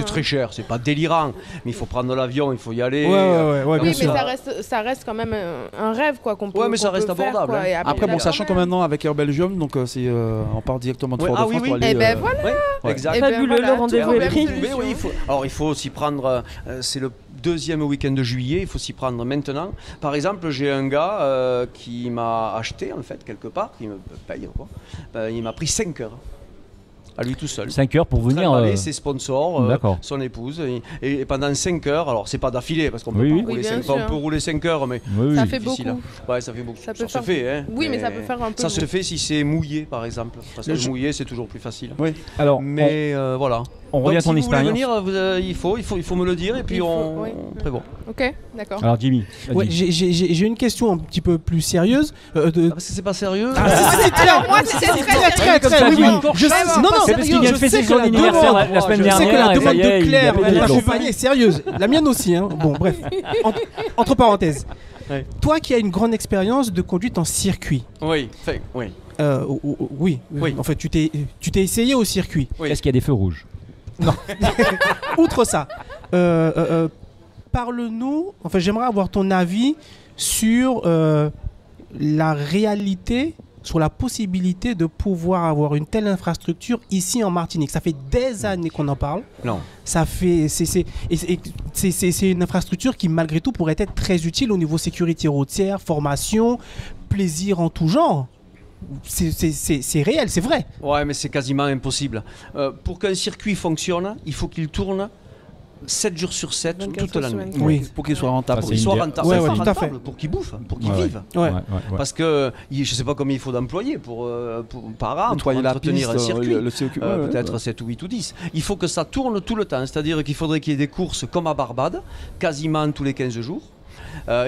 très cher. C'est pas délirant, mais il faut prendre l'avion, il faut y aller. Ouais, oui, mais ça reste quand même un rêve quoi qu'on peut. Ouais, mais ça reste abordable. Après, bon, sachant que maintenant avec Air Belgium, donc on part directement de Fort-de-France pour aller. Et ben voilà. Exact. Fabuleux, le rendez-vous est pris. Alors il faut s'y prendre. C'est le deuxième week-end de juillet. Il faut s'y prendre maintenant. Par exemple, j'ai un gars qui m'a acheté en fait quelque part, qui me paye quoi. Il m'a pris 5 heures. À lui tout seul. 5 heures pour venir. Ses sponsors, son épouse. Et pendant 5 heures, alors c'est pas d'affilée parce qu'on peut rouler 5 heures. On peut rouler 5 heures, mais ça fait beaucoup. Ouais, ça fait beaucoup. Ça se fait, hein. Oui, mais ça peut faire un peu. Ça se fait si c'est mouillé, par exemple. Parce que mouillé, c'est toujours plus facile. Oui. Alors, mais voilà. On revient à ton expérience. Si vous voulez venir, il faut me le dire et puis on prévoit. Ok, d'accord. Alors Jimmy. Ouais, j'ai une question un petit peu plus sérieuse. Parce que c'est pas sérieux. C'est très. Non, c'est parce qu'il vient de fêter son anniversaire la semaine dernière. Je sais que la demande de Claire de la compagnie est sérieuse. La mienne aussi. Bon, bref. Entre parenthèses. Toi qui as une grande expérience de conduite en circuit. Oui. Oui. En fait, tu t'es essayé au circuit. Est-ce qu'il y a des feux rouges? Non. Outre ça, parle-nous. Enfin, j'aimerais avoir ton avis sur la réalité, sur la possibilité de pouvoir avoir une telle infrastructure ici en Martinique. Ça fait des années qu'on en parle. Non. Ça fait, c'est une infrastructure qui, malgré tout, pourrait être très utile au niveau sécurité routière, formation, plaisir en tout genre. C'est réel, c'est vrai. Ouais, mais c'est quasiment impossible. Pour qu'un circuit fonctionne, il faut qu'il tourne 7 jours sur 7 toute l'année. Oui, pour qu'il soit rentable. Pour qu'il soit rentable, tout à fait. pour qu'il bouffe, pour qu'il vive. Parce que je ne sais pas combien il faut d'employés par an pour entretenir un circuit. Peut-être 7 ou 8 ou 10. Il faut que ça tourne tout le temps. C'est-à-dire qu'il faudrait qu'il y ait des courses comme à Barbade, quasiment tous les 15 jours.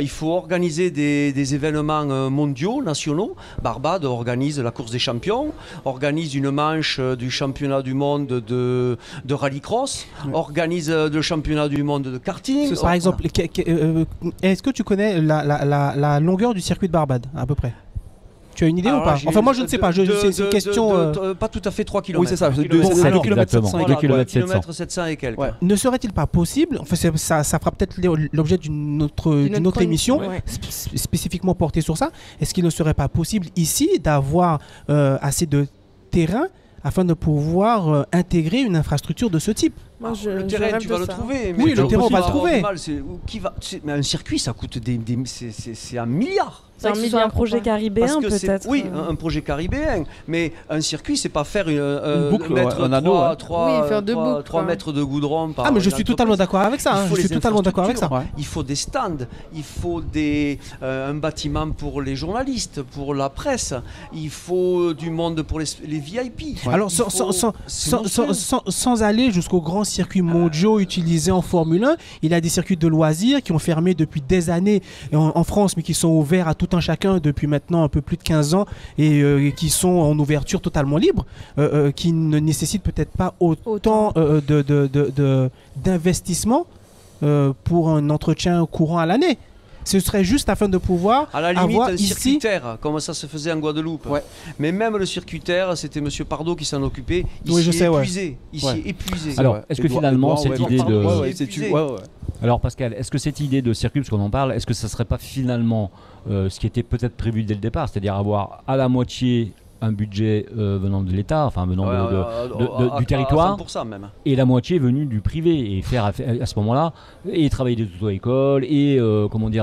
Il faut organiser des événements mondiaux, nationaux. Barbade organise la course des champions, organise une manche du championnat du monde de rallycross, organise le championnat du monde de karting. Par exemple, est-ce que tu connais la longueur du circuit de Barbade à peu près? Tu as une idée ou pas? Enfin, moi je ne sais pas, c'est une question. Pas tout à fait 3 km. Oui, c'est ça, 2 km 700 et quelques. Ouais. Ne serait-il pas possible, enfin, ça fera peut-être l'objet d'une autre émission spécifiquement portée sur ça, est-ce qu'il ne serait pas possible ici d'avoir assez de terrain afin de pouvoir intégrer une infrastructure de ce type? Le terrain, tu vas le trouver. Oui, le terrain, on va le trouver. Mais un circuit, ça coûte c'est un milliard. C'est un projet caribéen peut-être. Oui, un projet caribéen. Mais un circuit, c'est pas faire une boucle, mettre un anneau. 3 mètres de goudron par. Ah, mais je suis totalement d'accord avec ça. Je suis totalement d'accord avec ça. Il faut des stands, il faut un bâtiment pour les journalistes, pour la presse, il faut du monde pour les VIP. Alors, sans aller jusqu'aux grands circuits mondiaux utilisés en Formule 1, il y a des circuits de loisirs qui ont fermé depuis des années en France, mais qui sont ouverts à tout un chacun depuis maintenant un peu plus de 15 ans et qui sont en ouverture totalement libre, qui ne nécessitent peut-être pas autant d'investissement pour un entretien courant à l'année. Ce serait juste afin de pouvoir à la limite, avoir un ici... circuit terre, comme ça se faisait en Guadeloupe. Ouais. Mais même le circuit terre, c'était M. Pardo qui s'en occupait. Épuisé. Alors, est-ce que finalement, cette idée de... Alors, Pascal, est-ce que cette idée de circuit, parce qu'on en parle, est-ce que ça ne serait pas finalement ce qui était peut-être prévu dès le départ, c'est-à-dire avoir à la moitié un budget venant de l'État, enfin venant du territoire, 100% même. Et la moitié venue du privé, et faire à ce moment-là, et travailler des auto-écoles, et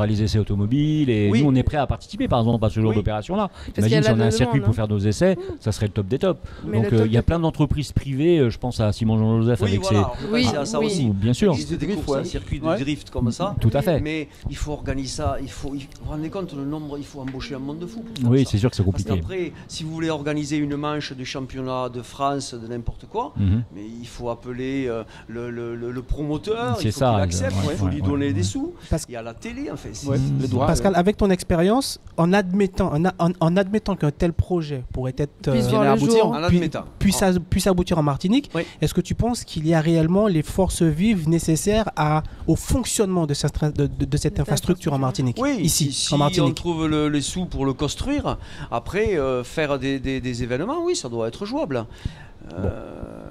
les essais automobiles, et nous on est prêt à participer par exemple à ce genre d'opération-là. Imagine si on a un circuit pour faire nos essais, ça serait le top des tops. Mais donc il y a plein d'entreprises privées, je pense à Simon Jean-Joseph avec ses... à ça aussi. Bien sûr. Il existe des courses, un circuit de drift comme ça. Tout à fait. Mais il faut organiser ça, vous vous rendez compte le nombre, il faut embaucher un monde de fou. Oui, c'est sûr que c'est compliqué. Parce qu'après, si vous voulez organiser une manche du championnat de France, de n'importe quoi, mais il faut appeler le promoteur, il faut qu'il accepte, il faut lui donner des sous. Il y a la télé, en fait. Pascal, avec ton expérience, en admettant qu'un tel projet pourrait être puisse aboutir en Martinique, est-ce que tu penses qu'il y a réellement les forces vives nécessaires au fonctionnement de cette infrastructure en Martinique? Oui, ici, si en Martinique. on trouve les sous pour le construire, après faire des événements, oui, ça doit être jouable.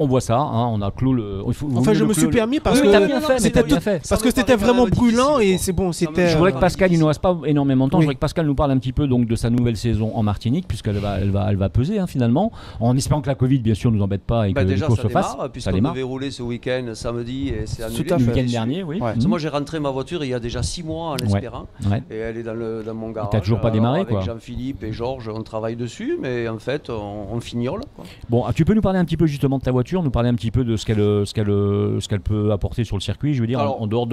On voit ça, on a clos le. Je me suis permis parce que c'était vraiment brûlant et c'est bon. Je voudrais que Pascal, il nous reste pas énormément de temps. Je voudrais que Pascal nous parle un petit peu donc de sa nouvelle saison en Martinique, puisqu'elle va peser finalement, en espérant que la Covid bien sûr nous embête pas et que les courses se fassent. Puisqu'on devait rouler ce week-end samedi et c'est annulé. Le week-end dernier, oui. Moi j'ai rentré ma voiture il y a déjà 6 mois en espérant et elle est dans mon garage. T'as toujours pas démarré quoi. Avec Jean-Philippe et Georges, on travaille dessus, mais en fait on fignole. Bon, tu peux nous parler un petit peu justement de ta voiture, nous parler un petit peu de ce qu'elle peut apporter sur le circuit, je veux dire. Alors, en dehors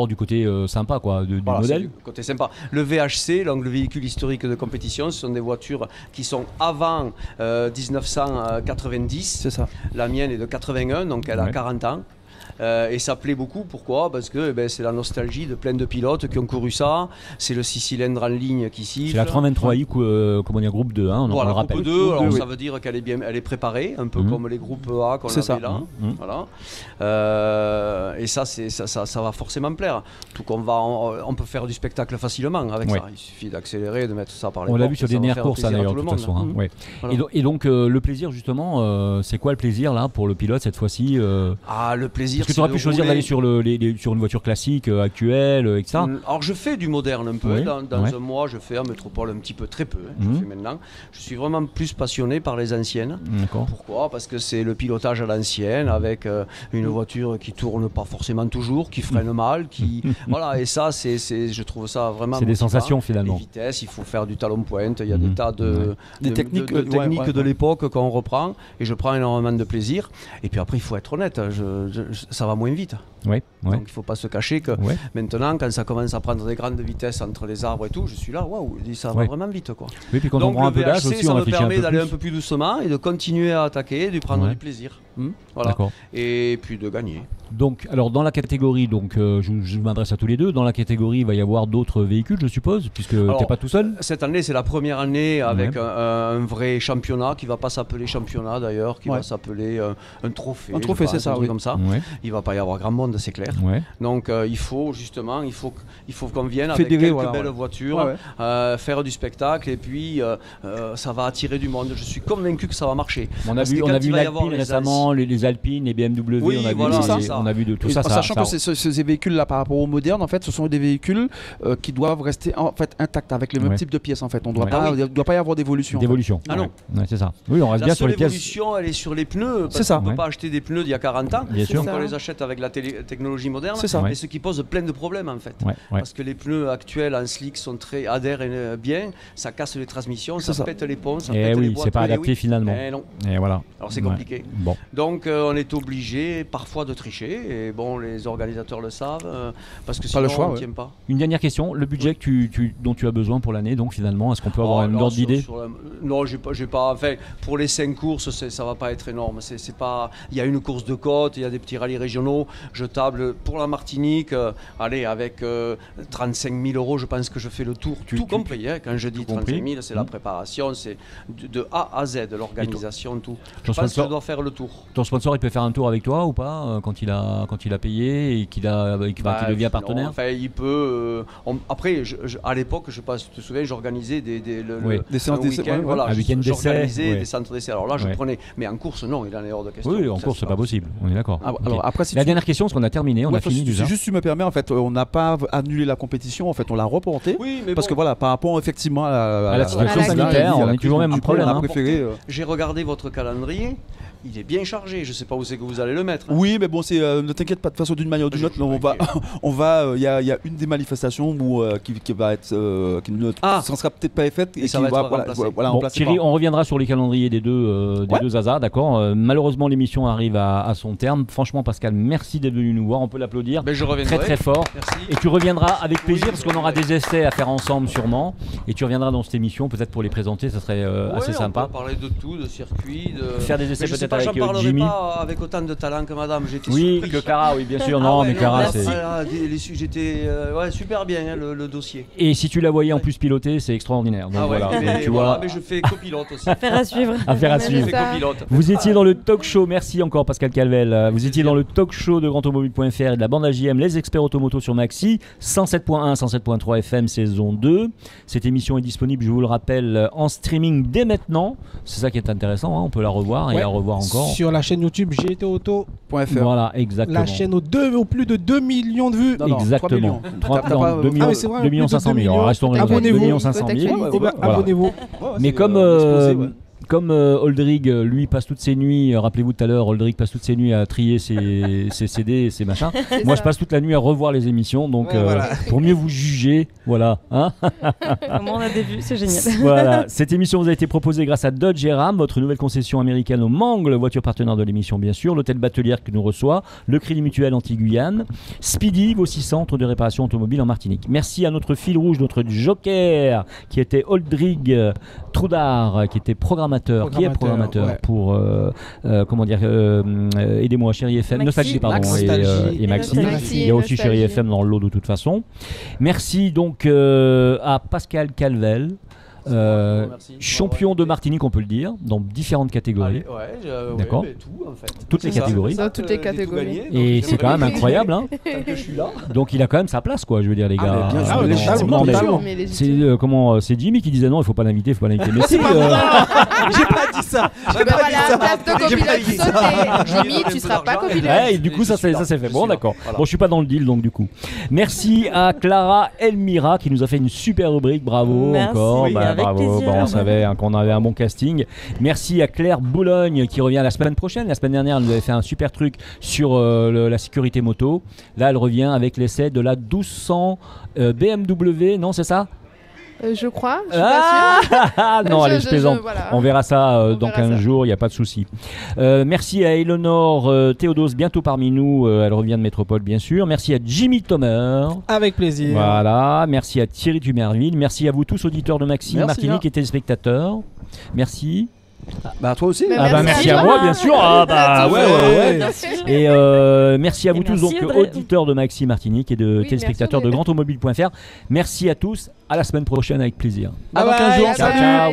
du côté sympa quoi, du modèle. Du côté sympa. Le VHC, donc le véhicule historique de compétition, ce sont des voitures qui sont avant 1990. C'est ça. La mienne est de 81, donc elle a 40 ans. Et ça plaît beaucoup, pourquoi? Parce que c'est la nostalgie de plein de pilotes qui ont couru ça. C'est le 6 cylindres en ligne qui siffle. C'est la 323i, groupe 2, on le rappelle. Groupe 2, alors ça veut dire qu'elle est préparée, un peu comme les groupes A qu'on avait là. Voilà. Et ça va forcément plaire. Tout on peut faire du spectacle facilement avec ça. Il suffit d'accélérer, de mettre ça par les portes. On l'a vu sur des dernières courses d'ailleurs, de toute façon. Voilà. Et donc le plaisir justement, c'est quoi le plaisir là pour le pilote cette fois-ci? Le plaisir. Est-ce que tu aurais pu choisir d'aller sur une voiture classique, actuelle, etc. Alors je fais du moderne un peu. Dans un mois, je fais en métropole un petit peu, très peu. Je fais maintenant. Je suis vraiment plus passionné par les anciennes. Pourquoi? Parce que c'est le pilotage à l'ancienne, avec une voiture qui tourne pas forcément toujours, qui freine mal, voilà. Et ça, je trouve ça vraiment. C'est des sensations finalement. Les vitesses, il faut faire du talon pointe. Il y a des tas de techniques de l'époque qu'on reprend, et je prends énormément de plaisir. Et puis après, il faut être honnête. Ça va moins vite. Donc il ne faut pas se cacher que maintenant, quand ça commence à prendre des grandes vitesses entre les arbres et tout, je suis là, waouh, ça va vraiment vite quoi. Oui, puis quand on prend un peu d'âge aussi, ça me permet d'aller un peu plus doucement et de continuer à attaquer, de prendre du plaisir. Voilà. Et puis de gagner. Donc, alors dans la catégorie, je m'adresse à tous les deux, dans la catégorie il va y avoir d'autres véhicules je suppose, puisque tu n'es pas tout seul. Cette année c'est la première année avec un vrai championnat qui ne va pas s'appeler championnat d'ailleurs, qui va s'appeler un trophée. Un trophée, c'est ça, comme ça. Il ne va pas y avoir grand monde, c'est clair. Donc il faut qu'on vienne avec quelques belles voitures, faire du spectacle et puis ça va attirer du monde. Je suis convaincu que ça va marcher. On a vu l'Alpine récemment, les Alpines, les BMW, on a vu de tout ça. Sachant que ces véhicules-là, par rapport aux modernes, en fait, ce sont des véhicules qui doivent rester en fait intacts avec le même type de pièces. En fait, il ne doit pas y avoir d'évolution. Ah non. C'est ça. Oui, on reste bien sur les pièces. L'évolution, elle est sur les pneus. Parce qu'on ne peut pas acheter des pneus d'il y a 40 ans. Bien sûr. On les achète avec la technologie moderne. Et ce qui pose plein de problèmes en fait. Parce que les pneus actuels en slick sont adhèrent bien, ça casse les transmissions, ça pète les ponts, ça pète les boîtes. C'est pas adapté finalement. Et voilà. Alors c'est compliqué. Donc on est obligé parfois de tricher et bon, les organisateurs le savent parce que sinon on ne tient pas. Une dernière question, le budget dont tu as besoin pour l'année, donc finalement, est-ce qu'on peut avoir une ordre d'idée? Non, j'ai pas. Enfin, pour les 5 courses, ça va pas être énorme. C'est pas. Il y a une course de côte, il y a des petits rallyes régionaux. Je table pour la Martinique. Avec 35 000 €, je pense que je fais le tour tout compris. Quand je dis 35 000, c'est la préparation, c'est de A à Z, l'organisation, tout. Je pense que je dois faire le tour. Ton sponsor, il peut faire un tour avec toi ou pas quand il il a payé et qu'il devient partenaire? Non, enfin, il peut. Après, à l'époque, je ne sais pas si tu te souviens, j'organisais des séances d'essai. Voilà, j'organisais des centres d'essai. Alors là, je prenais. Mais en course, non, il en est hors de question. Oui, en course, c'est pas possible. On est d'accord. Alors après, la dernière question, parce qu'on a terminé, on a fini déjà. Juste, tu me permets, en fait, on n'a pas annulé la compétition. En fait, on l'a reportée. Oui, mais parce que voilà, par rapport effectivement à la situation sanitaire, on a toujours même un problème. J'ai regardé votre calendrier. Il est bien chargé, je ne sais pas où c'est que vous allez le mettre. Oui, mais bon, ne t'inquiète pas, de toute façon, d'une manière ou d'une autre, il y a une des manifestations qui va être, qui ne sera peut-être pas faite et ça va être remplacée. Thierry, on reviendra sur les calendriers des deux Zaza, d'accord. Malheureusement, l'émission arrive à son terme. Franchement, Pascal, merci d'être venu nous voir. On peut l'applaudir très très fort. Merci. Et tu reviendras avec plaisir parce qu'on aura des essais à faire ensemble sûrement. Et tu reviendras dans cette émission, peut-être pour les présenter, ça serait assez sympa. On peut parler de tout, de circuit, faire des essais peut-être. J'en parlerai pas avec autant de talent que madame, j'étais surpris. Que Cara, oui bien sûr, mais Cara c'est... J'étais super bien le dossier. Et si tu la voyais en plus piloter, c'est extraordinaire. Donc voilà, tu vois... mais je fais copilote aussi. Affaire à suivre. Vous étiez dans le talk show, merci encore Pascal Calvel, vous étiez dans le talk show de GrandAutomobile.fr et de la bande AJM, les experts automoto sur Maxi, 107.1, 107.3 FM saison 2. Cette émission est disponible, je vous le rappelle, en streaming dès maintenant. C'est ça qui est intéressant, on peut la revoir et la revoir encore. Sur la chaîne YouTube GTAuto.fr. Voilà, exactement. La chaîne aux plus de 2 millions de vues. Exactement. 2 millions 500 000. Restons raisonnables. 2 millions 500 000. Abonnez-vous. Mais comme Oldrig, lui, passe toutes ses nuits, rappelez-vous tout à l'heure, Oldrig passe toutes ses nuits à trier ses CD et ses machins. Moi, je passe toute la nuit à revoir les émissions, donc pour mieux vous juger, voilà. Comment on a des vues, c'est génial. Voilà, cette émission vous a été proposée grâce à Dodge et Ram, votre nouvelle concession américaine au Mangles, voiture partenaire de l'émission, bien sûr, l'hôtel Batelière qui nous reçoit, le Crédit Mutuel Anti-Guyane, Speedy, vos 6 centres de réparation automobile en Martinique. Merci à notre fil rouge, notre joker, qui était Oldrig Troudard, qui était programmateur pour aidez-moi, Chéri FM, Nostalgie pardon, et Maxi. Il y a aussi Chéri FM dans le lot de toute façon. Merci donc à Pascal Calvel. Champion de Martinique, on peut le dire, dans différentes catégories. D'accord. Tout, en fait. Toutes les catégories. Dans toutes les catégories. Et c'est quand même incroyable. Hein. Tant que je suis là. Donc il a quand même sa place, quoi. Je veux dire, les gars. C'est Jimmy qui disait non, il faut pas l'inviter, Mais si. J'ai pas dit ça. Jimmy, tu seras pas copilote. Et du coup, ça s'est fait. Bon, d'accord. Bon, je suis pas dans le deal, donc du coup. Merci à Clara Elmira qui nous a fait une super rubrique. Bravo encore. Bravo, on savait qu'on avait un bon casting. Merci à Claire Boulogne qui revient la semaine prochaine. La semaine dernière, elle nous avait fait un super truc sur la sécurité moto. Là, elle revient avec l'essai de la 1200 BMW, non, c'est ça? Je crois, je suis pas sûre. Non, allez, je plaisante. Voilà. On verra ça dans 15 jours, il n'y a pas de souci. Merci à Eleonore Théodose, bientôt parmi nous. Elle revient de Métropole, bien sûr. Merci à Jimmy Thomer. Avec plaisir. Voilà. Merci à Thierry Tumerville. Merci à vous tous, auditeurs de Maxime, Martinique et téléspectateurs. Merci. Toi aussi. Merci à moi, bien sûr. Et merci à vous tous, donc auditeurs de Maxime Martinique et de téléspectateurs de GrandAutomobile.fr. Merci à tous. À la semaine prochaine avec plaisir. Dans 15 jours. Ciao.